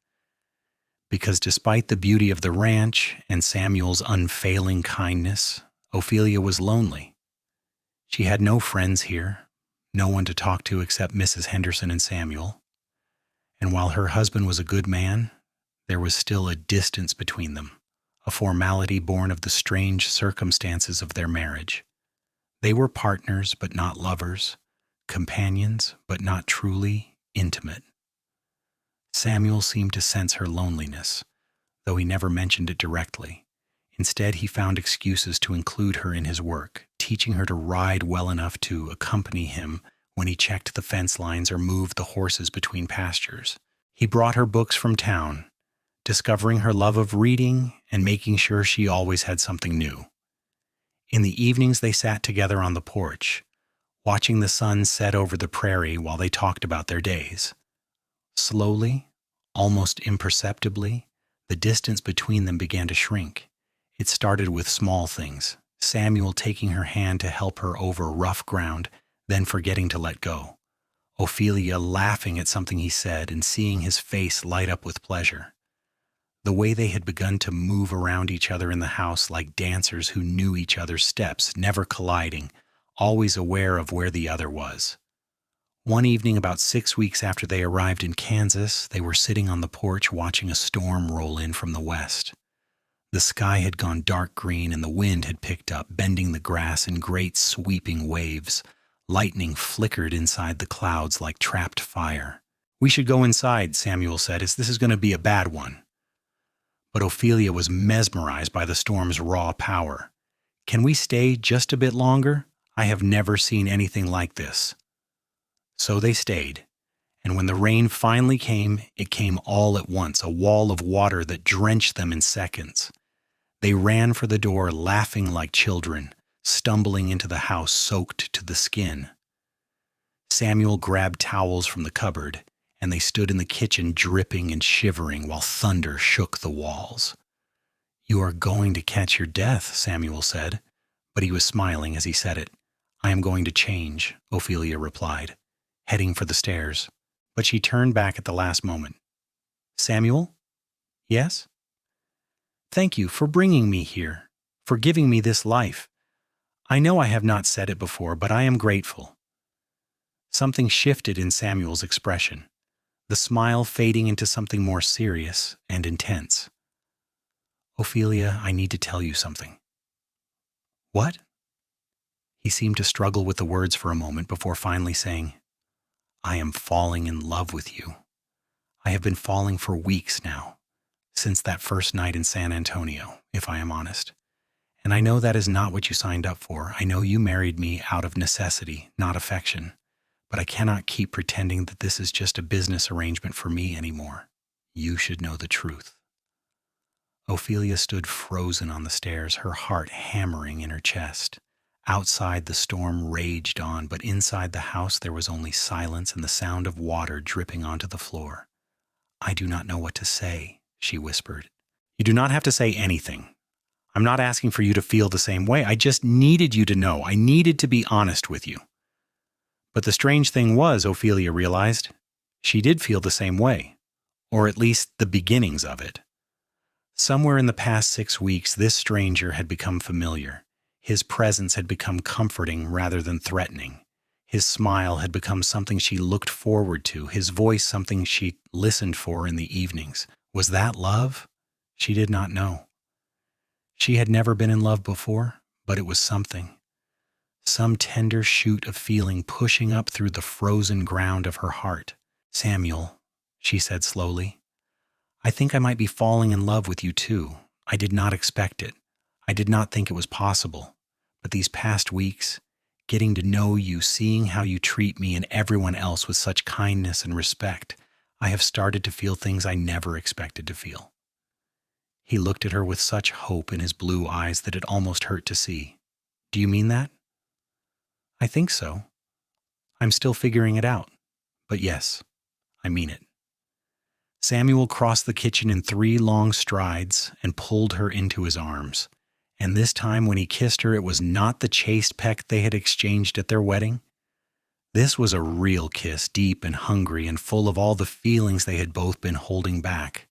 Because despite the beauty of the ranch and Samuel's unfailing kindness, Ophelia was lonely. She had no friends here, no one to talk to except Mrs. Henderson and Samuel. And while her husband was a good man, there was still a distance between them, a formality born of the strange circumstances of their marriage. They were partners but not lovers, companions but not truly intimate. Samuel seemed to sense her loneliness, though he never mentioned it directly. Instead, he found excuses to include her in his work, teaching her to ride well enough to accompany him when he checked the fence lines or moved the horses between pastures. He brought her books from town, discovering her love of reading and making sure she always had something new. In the evenings, they sat together on the porch, watching the sun set over the prairie while they talked about their days. Slowly, almost imperceptibly, the distance between them began to shrink. It started with small things, Samuel taking her hand to help her over rough ground, then forgetting to let go. Ophelia laughing at something he said and seeing his face light up with pleasure. The way they had begun to move around each other in the house like dancers who knew each other's steps, never colliding, always aware of where the other was. One evening, about 6 weeks after they arrived in Kansas, they were sitting on the porch watching a storm roll in from the west. The sky had gone dark green and the wind had picked up, bending the grass in great sweeping waves. Lightning flickered inside the clouds like trapped fire. "We should go inside," Samuel said, "as this is going to be a bad one." But Ophelia was mesmerized by the storm's raw power. "Can we stay just a bit longer? I have never seen anything like this." So they stayed, and when the rain finally came, it came all at once, a wall of water that drenched them in seconds. They ran for the door, laughing like children, stumbling into the house soaked to the skin. Samuel grabbed towels from the cupboard, and they stood in the kitchen dripping and shivering while thunder shook the walls. "You are going to catch your death," Samuel said, but he was smiling as he said it. "I am going to change," Ophelia replied, heading for the stairs, but she turned back at the last moment. "Samuel?" "Yes?" "Thank you for bringing me here, for giving me this life. I know I have not said it before, but I am grateful." Something shifted in Samuel's expression, the smile fading into something more serious and intense. "Ophelia, I need to tell you something." "What?" He seemed to struggle with the words for a moment before finally saying, "I am falling in love with you. I have been falling for weeks now, since that first night in San Antonio, if I am honest. And I know that is not what you signed up for. I know you married me out of necessity, not affection. But I cannot keep pretending that this is just a business arrangement for me anymore. You should know the truth." Ophelia stood frozen on the stairs, her heart hammering in her chest. Outside, the storm raged on, but inside the house there was only silence and the sound of water dripping onto the floor. "I do not know what to say," she whispered. "You do not have to say anything. I'm not asking for you to feel the same way. I just needed you to know. I needed to be honest with you." But the strange thing was, Ophelia realized, she did feel the same way, or at least the beginnings of it. Somewhere in the past 6 weeks, this stranger had become familiar. His presence had become comforting rather than threatening. His smile had become something she looked forward to, his voice something she listened for in the evenings. Was that love? She did not know. She had never been in love before, but it was something. Some tender shoot of feeling pushing up through the frozen ground of her heart. "Samuel," she said slowly. I think I might be falling in love with you too. I did not expect it. I did not think it was possible. But these past weeks, getting to know you, seeing how you treat me and everyone else with such kindness and respect, I have started to feel things I never expected to feel. He looked at her with such hope in his blue eyes that it almost hurt to see. Do you mean that? I think so. I'm still figuring it out. But yes, I mean it. Samuel crossed the kitchen in 3 long strides and pulled her into his arms. And this time when he kissed her, it was not the chaste peck they had exchanged at their wedding. This was a real kiss, deep and hungry and full of all the feelings they had both been holding back.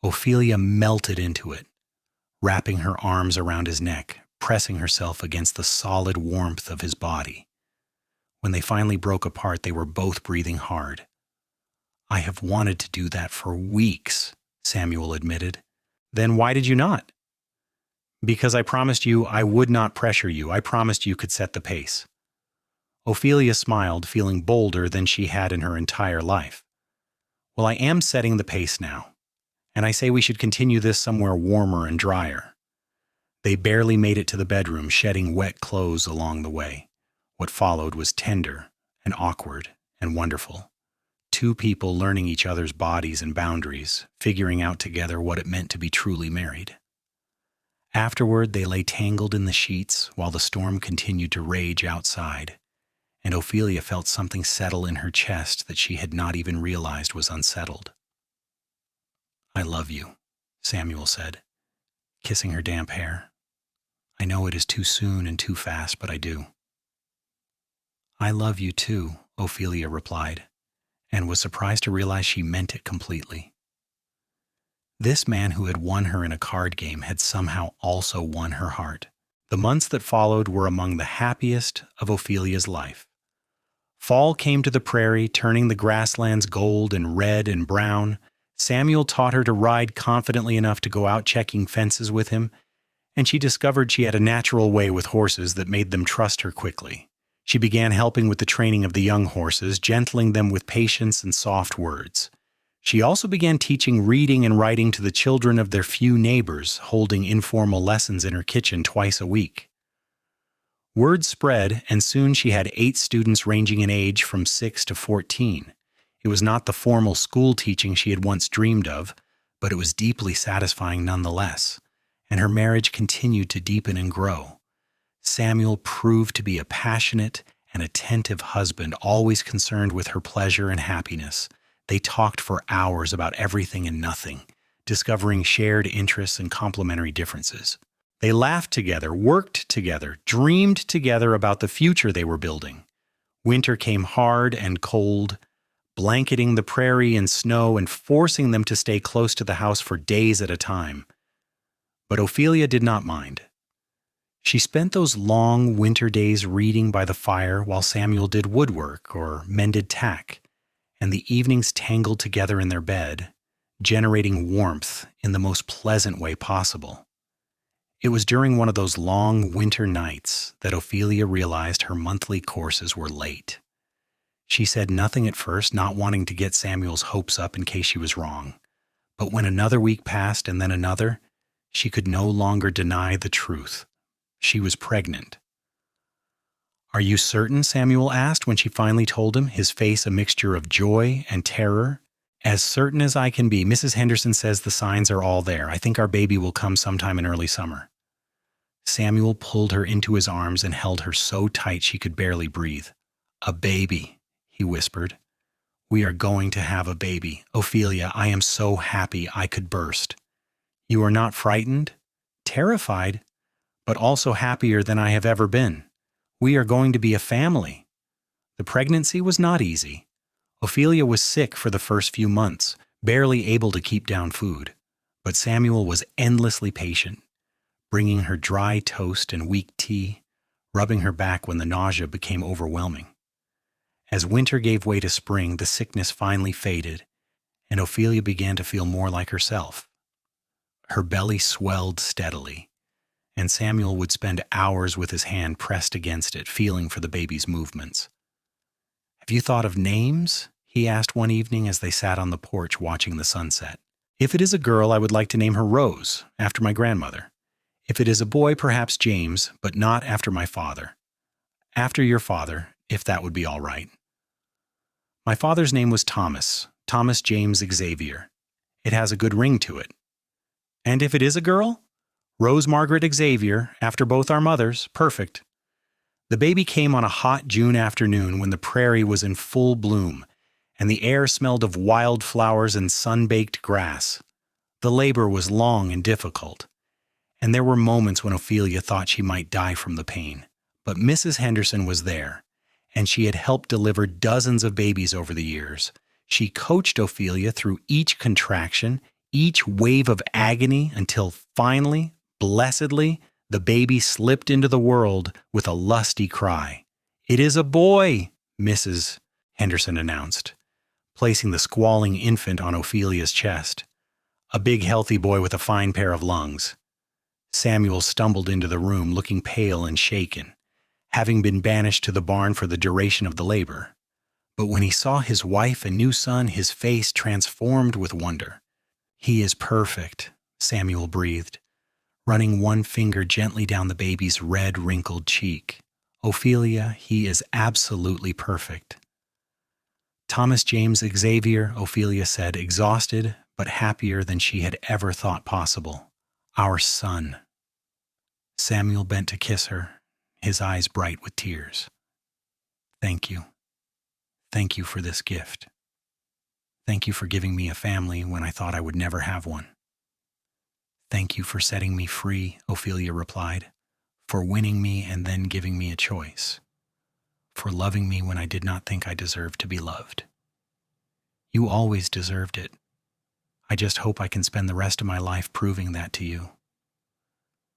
Ophelia melted into it, wrapping her arms around his neck, pressing herself against the solid warmth of his body. When they finally broke apart, they were both breathing hard. I have wanted to do that for weeks, Samuel admitted. Then why did you not? Because I promised you I would not pressure you. I promised you could set the pace. Ophelia smiled, feeling bolder than she had in her entire life. Well, I am setting the pace now, and I say we should continue this somewhere warmer and drier. They barely made it to the bedroom, shedding wet clothes along the way. What followed was tender and awkward and wonderful. 2 people learning each other's bodies and boundaries, figuring out together what it meant to be truly married. Afterward, they lay tangled in the sheets while the storm continued to rage outside, and Ophelia felt something settle in her chest that she had not even realized was unsettled. I love you, Samuel said, kissing her damp hair. I know it is too soon and too fast, but I do. I love you too, Ophelia replied, and was surprised to realize she meant it completely. This man who had won her in a card game had somehow also won her heart. The months that followed were among the happiest of Ophelia's life. Fall came to the prairie, turning the grasslands gold and red and brown. Samuel taught her to ride confidently enough to go out checking fences with him, and she discovered she had a natural way with horses that made them trust her quickly. She began helping with the training of the young horses, gentling them with patience and soft words. She also began teaching reading and writing to the children of their few neighbors, holding informal lessons in her kitchen twice a week. Word spread, and soon she had 8 students ranging in age from 6 to 14. It was not the formal school teaching she had once dreamed of, but it was deeply satisfying nonetheless, and her marriage continued to deepen and grow. Samuel proved to be a passionate and attentive husband, always concerned with her pleasure and happiness. They talked for hours about everything and nothing, discovering shared interests and complementary differences. They laughed together, worked together, dreamed together about the future they were building. Winter came hard and cold, blanketing the prairie in snow and forcing them to stay close to the house for days at a time. But Ophelia did not mind. She spent those long winter days reading by the fire while Samuel did woodwork or mended tack, and the evenings tangled together in their bed, generating warmth in the most pleasant way possible. It was during one of those long winter nights that Ophelia realized her monthly courses were late. She said nothing at first, not wanting to get Samuel's hopes up in case she was wrong. But when another week passed and then another, she could no longer deny the truth. She was pregnant. Are you certain? Samuel asked when she finally told him, his face a mixture of joy and terror. As certain as I can be. Mrs. Henderson says the signs are all there. I think our baby will come sometime in early summer. Samuel pulled her into his arms and held her so tight she could barely breathe. A baby, he whispered. We are going to have a baby. Ophelia, I am so happy I could burst. You are not frightened? Terrified, but also happier than I have ever been. We are going to be a family. The pregnancy was not easy. Ophelia was sick for the first few months, barely able to keep down food. But Samuel was endlessly patient, bringing her dry toast and weak tea, rubbing her back when the nausea became overwhelming. As winter gave way to spring, the sickness finally faded, and Ophelia began to feel more like herself. Her belly swelled steadily, and Samuel would spend hours with his hand pressed against it, feeling for the baby's movements. Have you thought of names? he asked one evening as they sat on the porch watching the sunset. If it is a girl, I would like to name her Rose, after my grandmother. If it is a boy, perhaps James, but not after my father. After your father, if that would be all right. My father's name was Thomas James Xavier. It has a good ring to it. And if it is a girl? Rose Margaret Xavier, after both our mothers, perfect. The baby came on a hot June afternoon when the prairie was in full bloom, and the air smelled of wild flowers and sun-baked grass. The labor was long and difficult, and there were moments when Ophelia thought she might die from the pain. But Mrs. Henderson was there, and she had helped deliver dozens of babies over the years. She coached Ophelia through each contraction, each wave of agony, until finally, blessedly, the baby slipped into the world with a lusty cry. "It is a boy," Mrs. Henderson announced, placing the squalling infant on Ophelia's chest. A big, healthy boy with a fine pair of lungs. Samuel stumbled into the room looking pale and shaken, having been banished to the barn for the duration of the labor. But when he saw his wife and new son, his face transformed with wonder. "He is perfect," Samuel breathed, running one finger gently down the baby's red, wrinkled cheek. "Ophelia, he is absolutely perfect." "Thomas James Xavier," Ophelia said, exhausted but happier than she had ever thought possible. "Our son." Samuel bent to kiss her, his eyes bright with tears. "Thank you. Thank you for this gift. Thank you for giving me a family when I thought I would never have one." "Thank you for setting me free," Ophelia replied, "for winning me and then giving me a choice, for loving me when I did not think I deserved to be loved. You always deserved it. I just hope I can spend the rest of my life proving that to you."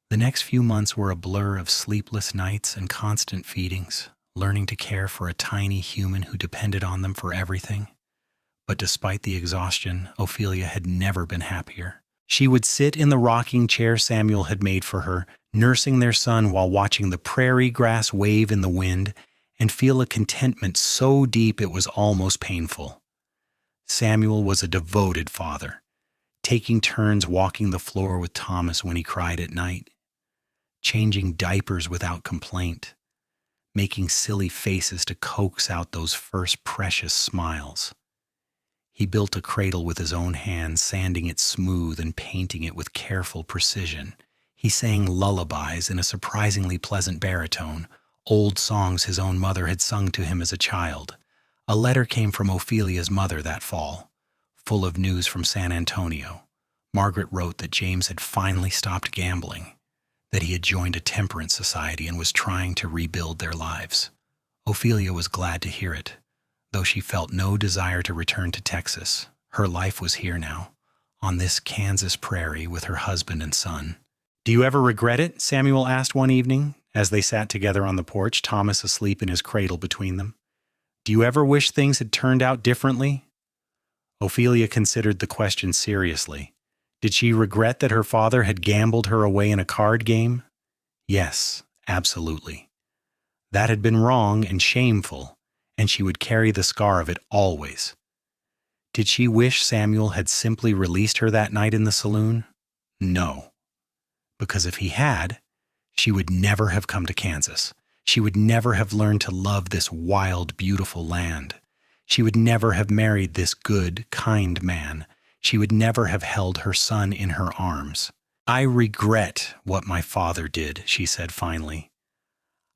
The next few months were a blur of sleepless nights and constant feedings, learning to care for a tiny human who depended on them for everything. But despite the exhaustion, Ophelia had never been happier. She would sit in the rocking chair Samuel had made for her, nursing their son while watching the prairie grass wave in the wind, and feel a contentment so deep it was almost painful. Samuel was a devoted father, taking turns walking the floor with Thomas when he cried at night, changing diapers without complaint, making silly faces to coax out those first precious smiles. He built a cradle with his own hands, sanding it smooth and painting it with careful precision. He sang lullabies in a surprisingly pleasant baritone, old songs his own mother had sung to him as a child. A letter came from Ophelia's mother that fall, full of news from San Antonio. Margaret wrote that James had finally stopped gambling, that he had joined a temperance society and was trying to rebuild their lives. Ophelia was glad to hear it, though she felt no desire to return to Texas. Her life was here now, on this Kansas prairie with her husband and son. "Do you ever regret it?" Samuel asked one evening, as they sat together on the porch, Thomas asleep in his cradle between them. "Do you ever wish things had turned out differently?" Ophelia considered the question seriously. Did she regret that her father had gambled her away in a card game? Yes, absolutely. That had been wrong and shameful, and she would carry the scar of it always. Did she wish Samuel had simply released her that night in the saloon? No. Because if he had, she would never have come to Kansas. She would never have learned to love this wild, beautiful land. She would never have married this good, kind man. She would never have held her son in her arms. "I regret what my father did," she said finally.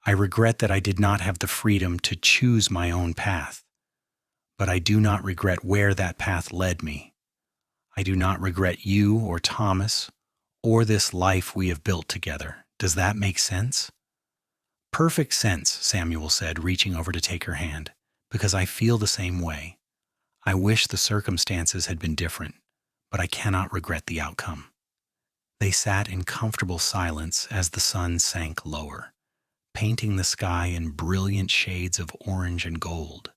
"I regret that I did not have the freedom to choose my own path. But I do not regret where that path led me. I do not regret you or Thomas or this life we have built together. Does that make sense?" "Perfect sense," Samuel said, reaching over to take her hand, "because I feel the same way. I wish the circumstances had been different, but I cannot regret the outcome." They sat in comfortable silence as the sun sank lower, painting the sky in brilliant shades of orange and gold.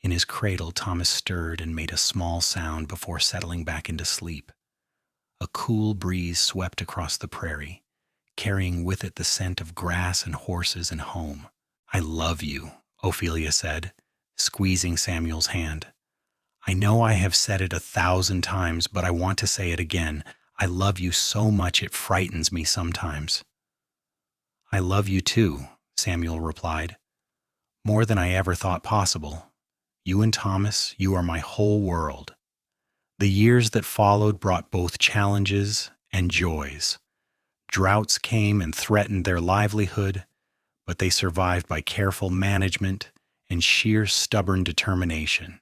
In his cradle, Thomas stirred and made a small sound before settling back into sleep. A cool breeze swept across the prairie, carrying with it the scent of grass and horses and home. "I love you," Ophelia said, squeezing Samuel's hand. I know I have said it 1,000 times, but I want to say it again. I love you so much it frightens me sometimes." "I love you too," Samuel replied, "more than I ever thought possible. You and Thomas, you are my whole world." The years that followed brought both challenges and joys. Droughts came and threatened their livelihood, but they survived by careful management and sheer stubborn determination.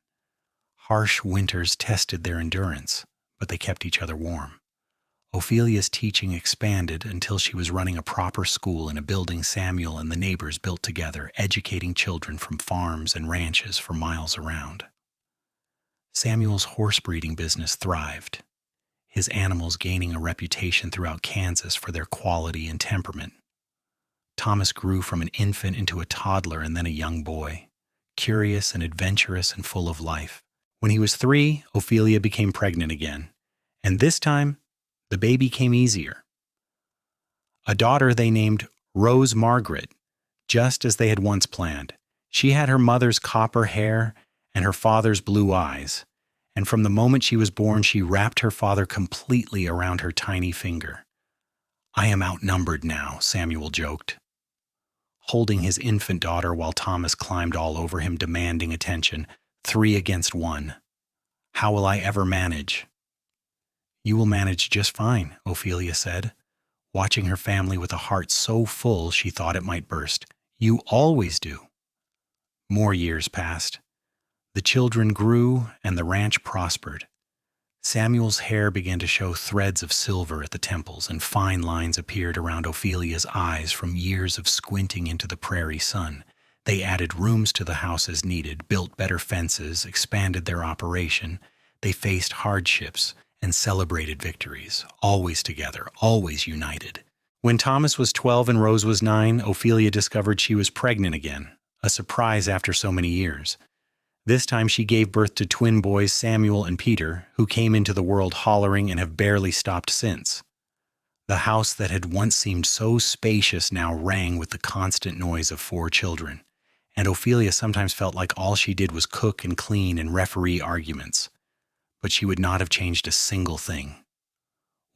Harsh winters tested their endurance, but they kept each other warm. Ophelia's teaching expanded until she was running a proper school in a building Samuel and the neighbors built together, educating children from farms and ranches for miles around. Samuel's horse breeding business thrived, his animals gaining a reputation throughout Kansas for their quality and temperament. Thomas grew from an infant into a toddler and then a young boy, curious and adventurous and full of life. When he was 3, Ophelia became pregnant again, and this time, the baby came easier. A daughter they named Rose Margaret, just as they had once planned. She had her mother's copper hair and her father's blue eyes, and from the moment she was born, she wrapped her father completely around her tiny finger. "I am outnumbered now," Samuel joked, holding his infant daughter while Thomas climbed all over him, demanding attention. 3 against 1. How will I ever manage? "You will manage just fine," Ophelia said, watching her family with a heart so full she thought it might burst. "You always do." More years passed. The children grew and the ranch prospered. Samuel's hair began to show threads of silver at the temples, and fine lines appeared around Ophelia's eyes from years of squinting into the prairie sun. They added rooms to the house as needed, built better fences, expanded their operation. They faced hardships and celebrated victories, always together, always united. When Thomas was 12 and Rose was 9, Ophelia discovered she was pregnant again, a surprise after so many years. This time she gave birth to twin boys Samuel and Peter, who came into the world hollering and have barely stopped since. The house that had once seemed so spacious now rang with the constant noise of 4 children, and Ophelia sometimes felt like all she did was cook and clean and referee arguments. But she would not have changed a single thing.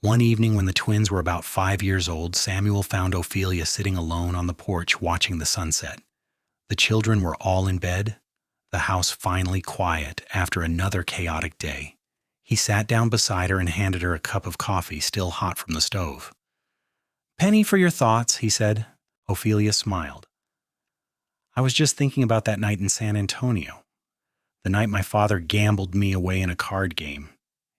One evening when the twins were about 5 years old, Samuel found Ophelia sitting alone on the porch watching the sunset. The children were all in bed, the house finally quiet after another chaotic day. He sat down beside her and handed her a cup of coffee, still hot from the stove. "Penny for your thoughts," he said. Ophelia smiled. "I was just thinking about that night in San Antonio. The night my father gambled me away in a card game.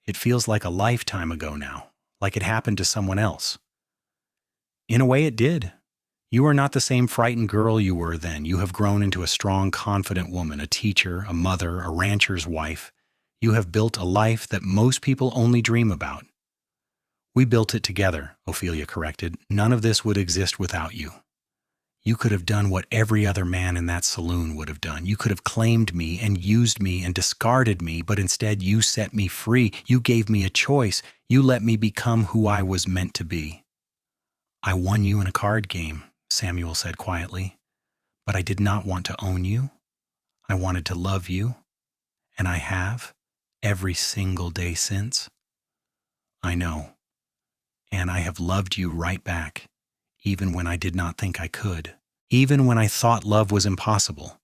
It feels like a lifetime ago now, like it happened to someone else." "In a way it did. You are not the same frightened girl you were then. You have grown into a strong, confident woman, a teacher, a mother, a rancher's wife. You have built a life that most people only dream about." "We built it together," Ophelia corrected. "None of this would exist without you. You could have done what every other man in that saloon would have done. You could have claimed me and used me and discarded me, but instead you set me free. You gave me a choice. You let me become who I was meant to be." "I won you in a card game," Samuel said quietly, "but I did not want to own you. I wanted to love you, and I have, every single day since." "I know, and I have loved you right back, even when I did not think I could, even when I thought love was impossible.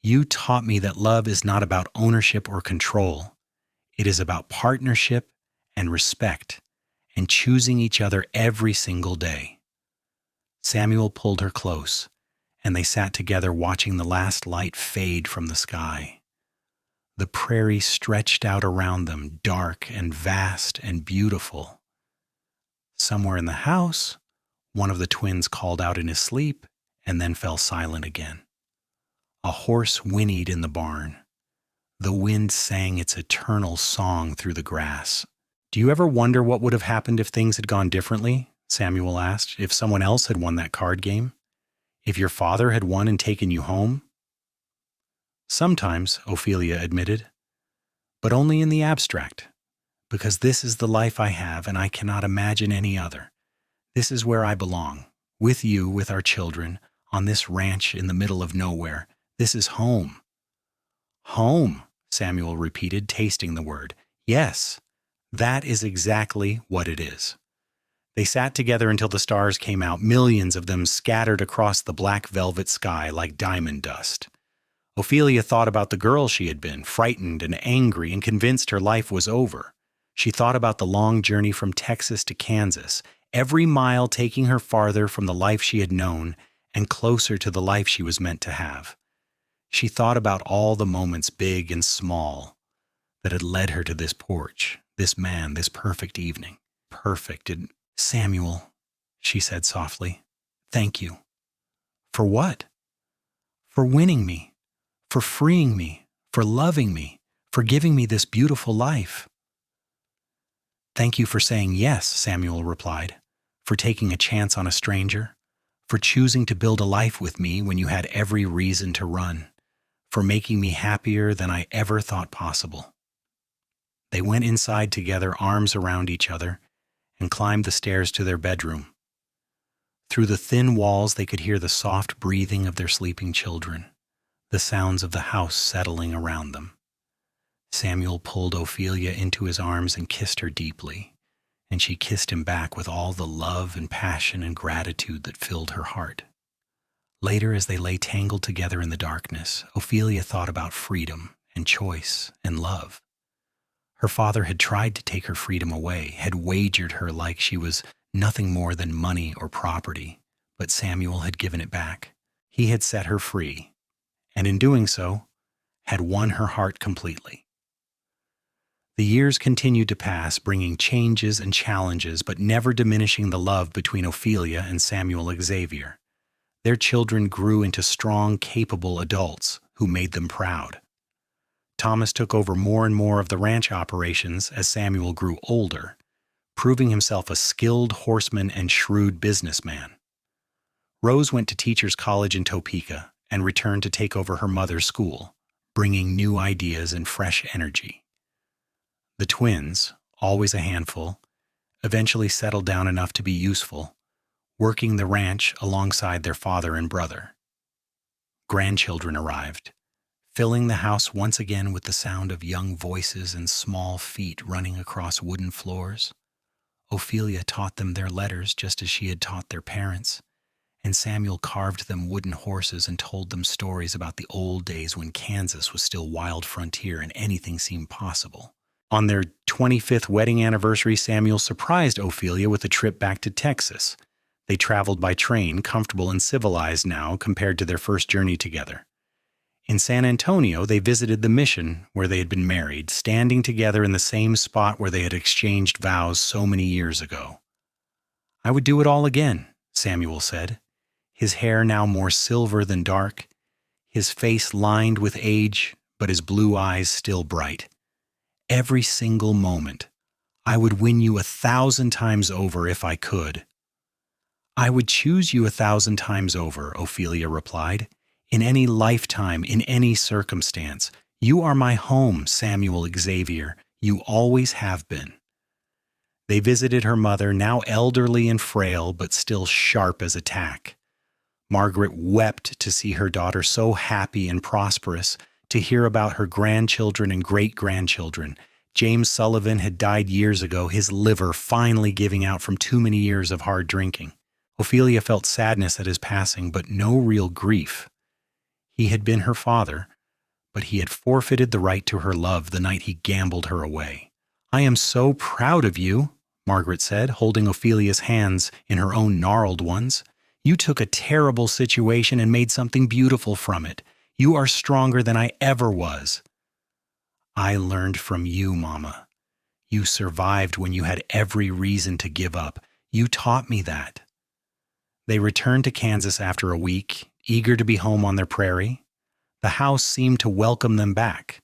You taught me that love is not about ownership or control. It is about partnership and respect and choosing each other every single day." Samuel pulled her close, and they sat together watching the last light fade from the sky. The prairie stretched out around them, dark and vast and beautiful. Somewhere in the house, one of the twins called out in his sleep and then fell silent again. A horse whinnied in the barn. The wind sang its eternal song through the grass. "Do you ever wonder what would have happened if things had gone differently?" Samuel asked. "If someone else had won that card game? If your father had won and taken you home?" "Sometimes," Ophelia admitted, "but only in the abstract, because this is the life I have and I cannot imagine any other. This is where I belong, with you, with our children, on this ranch in the middle of nowhere. This is home." "Home," Samuel repeated, tasting the word. Yes, that is exactly what it is. They sat together until the stars came out, millions of them scattered across the black velvet sky like diamond dust. Ophelia thought about the girl she had been, frightened and angry and convinced her life was over. She thought about the long journey from Texas to Kansas, every mile taking her farther from the life she had known and closer to the life she was meant to have. She thought about all the moments, big and small, that had led her to this porch, this man, this perfect evening. Perfect. And Samuel, she said softly, thank you. For what? For winning me, for freeing me, for loving me, for giving me this beautiful life. Thank you for saying yes, Samuel replied, for taking a chance on a stranger, for choosing to build a life with me when you had every reason to run, for making me happier than I ever thought possible. They went inside together, arms around each other, and climbed the stairs to their bedroom. Through the thin walls they could hear the soft breathing of their sleeping children, the sounds of the house settling around them. Samuel pulled Ophelia into his arms and kissed her deeply, and she kissed him back with all the love and passion and gratitude that filled her heart. Later, as they lay tangled together in the darkness, Ophelia thought about freedom and choice and love. Her father had tried to take her freedom away, had wagered her like she was nothing more than money or property, but Samuel had given it back. He had set her free, and in doing so, had won her heart completely. The years continued to pass, bringing changes and challenges, but never diminishing the love between Ophelia and Samuel Xavier. Their children grew into strong, capable adults who made them proud. Thomas took over more and more of the ranch operations as Samuel grew older, proving himself a skilled horseman and shrewd businessman. Rose went to Teachers College in Topeka and returned to take over her mother's school, bringing new ideas and fresh energy. The twins, always a handful, eventually settled down enough to be useful, working the ranch alongside their father and brother. Grandchildren arrived, filling the house once again with the sound of young voices and small feet running across wooden floors. Ophelia taught them their letters just as she had taught their parents, and Samuel carved them wooden horses and told them stories about the old days when Kansas was still wild frontier and anything seemed possible. On their 25th wedding anniversary, Samuel surprised Ophelia with a trip back to Texas. They traveled by train, comfortable and civilized now compared to their first journey together. In San Antonio, they visited the mission where they had been married, standing together in the same spot where they had exchanged vows so many years ago. I would do it all again, Samuel said, his hair now more silver than dark, his face lined with age, but his blue eyes still bright. Every single moment, I would win you 1,000 times over if I could. I would choose you 1,000 times over, Ophelia replied. In any lifetime, in any circumstance. You are my home, Samuel Xavier. You always have been. They visited her mother, now elderly and frail, but still sharp as a tack. Margaret wept to see her daughter so happy and prosperous, to hear about her grandchildren and great-grandchildren. James Sullivan had died years ago, his liver finally giving out from too many years of hard drinking. Ophelia felt sadness at his passing, but no real grief. He had been her father, but he had forfeited the right to her love the night he gambled her away. I am so proud of you, Margaret said, holding Ophelia's hands in her own gnarled ones. You took a terrible situation and made something beautiful from it. You are stronger than I ever was. I learned from you, Mama. You survived when you had every reason to give up. You taught me that. They returned to Kansas after a week, eager to be home on their prairie. The house seemed to welcome them back,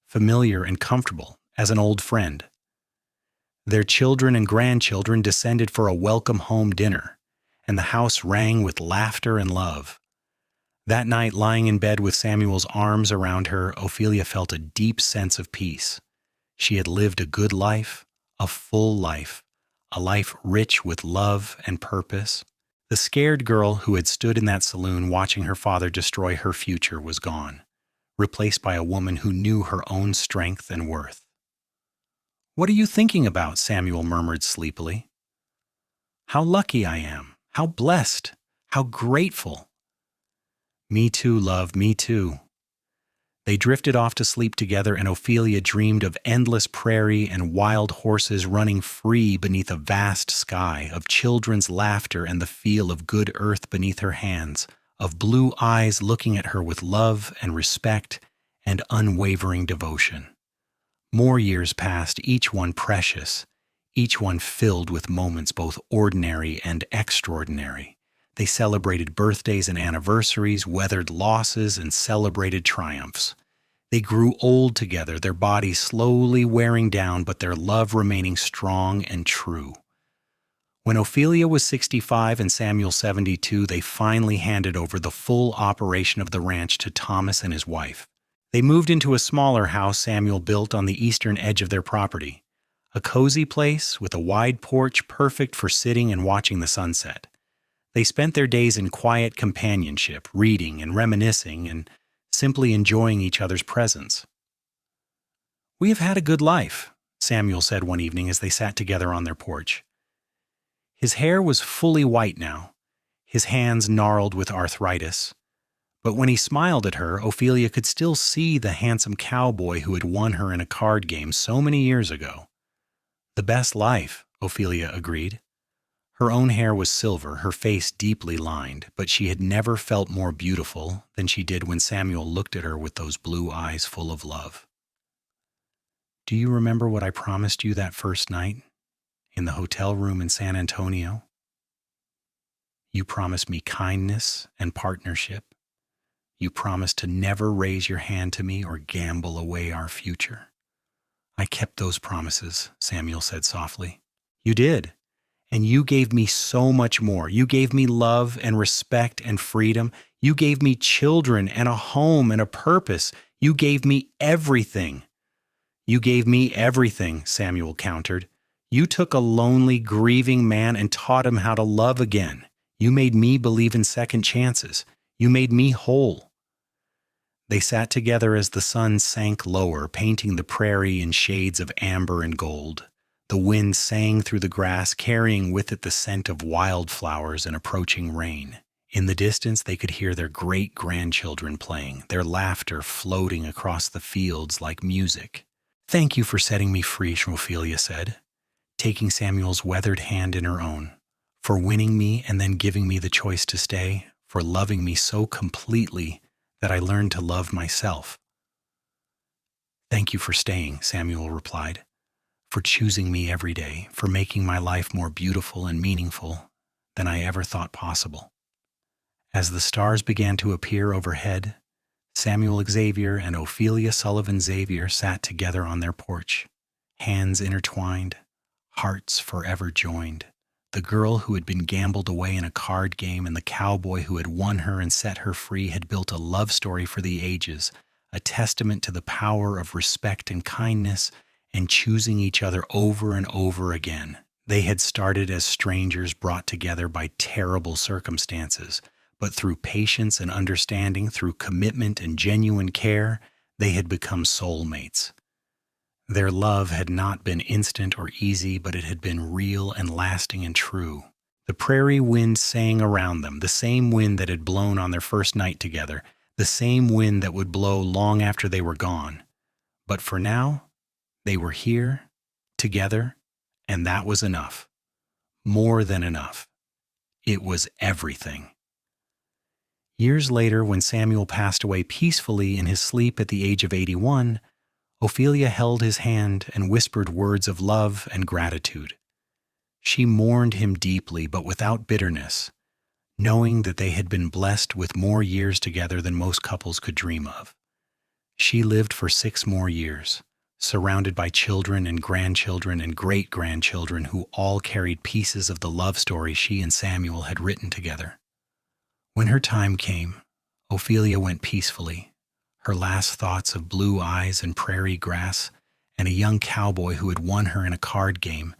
familiar and comfortable as an old friend. Their children and grandchildren descended for a welcome home dinner, and the house rang with laughter and love. That night, lying in bed with Samuel's arms around her, Ophelia felt a deep sense of peace. She had lived a good life, a full life, a life rich with love and purpose. The scared girl who had stood in that saloon watching her father destroy her future was gone, replaced by a woman who knew her own strength and worth. "What are you thinking about?" Samuel murmured sleepily. "How lucky I am. How blessed. How grateful." "Me too, love, me too." They drifted off to sleep together, and Ophelia dreamed of endless prairie and wild horses running free beneath a vast sky, of children's laughter and the feel of good earth beneath her hands, of blue eyes looking at her with love and respect and unwavering devotion. More years passed, each one precious, each one filled with moments both ordinary and extraordinary. They celebrated birthdays and anniversaries, weathered losses, and celebrated triumphs. They grew old together, their bodies slowly wearing down, but their love remaining strong and true. When Ophelia was 65 and Samuel 72, they finally handed over the full operation of the ranch to Thomas and his wife. They moved into a smaller house Samuel built on the eastern edge of their property, a cozy place with a wide porch perfect for sitting and watching the sunset. They spent their days in quiet companionship, reading and reminiscing and simply enjoying each other's presence. "We have had a good life," Samuel said one evening as they sat together on their porch. His hair was fully white now, his hands gnarled with arthritis. But when he smiled at her, Ophelia could still see the handsome cowboy who had won her in a card game so many years ago. "The best life," Ophelia agreed. Her own hair was silver, her face deeply lined, but she had never felt more beautiful than she did when Samuel looked at her with those blue eyes full of love. "Do you remember what I promised you that first night in the hotel room in San Antonio? You promised me kindness and partnership. You promised to never raise your hand to me or gamble away our future." "I kept those promises," Samuel said softly. "You did. And you gave me so much more. You gave me love and respect and freedom. You gave me children and a home and a purpose. You gave me everything." "You gave me everything," Samuel countered. "You took a lonely, grieving man and taught him how to love again. You made me believe in second chances. You made me whole." They sat together as the sun sank lower, painting the prairie in shades of amber and gold. The wind sang through the grass, carrying with it the scent of wildflowers and approaching rain. In the distance, they could hear their great-grandchildren playing, their laughter floating across the fields like music. "Thank you for setting me free," Ophelia said, taking Samuel's weathered hand in her own, "for winning me and then giving me the choice to stay, for loving me so completely that I learned to love myself." "Thank you for staying," Samuel replied, "for choosing me every day, for making my life more beautiful and meaningful than I ever thought possible." As the stars began to appear overhead, Samuel Xavier and Ophelia Sullivan Xavier sat together on their porch, hands intertwined, hearts forever joined. The girl who had been gambled away in a card game and the cowboy who had won her and set her free had built a love story for the ages, a testament to the power of respect and kindness and choosing each other over and over again. They had started as strangers brought together by terrible circumstances, but through patience and understanding, through commitment and genuine care, they had become soulmates. Their love had not been instant or easy, but it had been real and lasting and true. The prairie wind sang around them, the same wind that had blown on their first night together, the same wind that would blow long after they were gone. But for now, they were here, together, and that was enough. More than enough. It was everything. Years later, when Samuel passed away peacefully in his sleep at the age of 81, Ophelia held his hand and whispered words of love and gratitude. She mourned him deeply, but without bitterness, knowing that they had been blessed with more years together than most couples could dream of. She lived for 6 more years, surrounded by children and grandchildren and great-grandchildren who all carried pieces of the love story she and Samuel had written together. When her time came, Ophelia went peacefully, her last thoughts of blue eyes and prairie grass and a young cowboy who had won her in a card game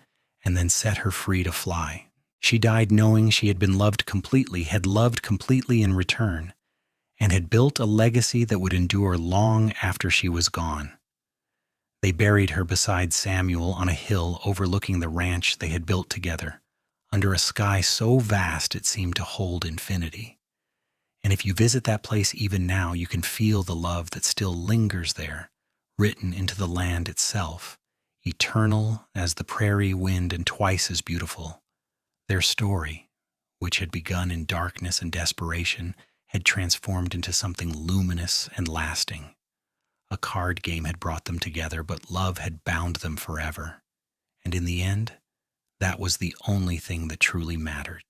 and then set her free to fly. She died knowing she had been loved completely, had loved completely in return, and had built a legacy that would endure long after she was gone. They buried her beside Samuel on a hill overlooking the ranch they had built together, under a sky so vast it seemed to hold infinity. And if you visit that place even now, you can feel the love that still lingers there, written into the land itself, eternal as the prairie wind and twice as beautiful. Their story, which had begun in darkness and desperation, had transformed into something luminous and lasting. A card game had brought them together, but love had bound them forever. And in the end, that was the only thing that truly mattered.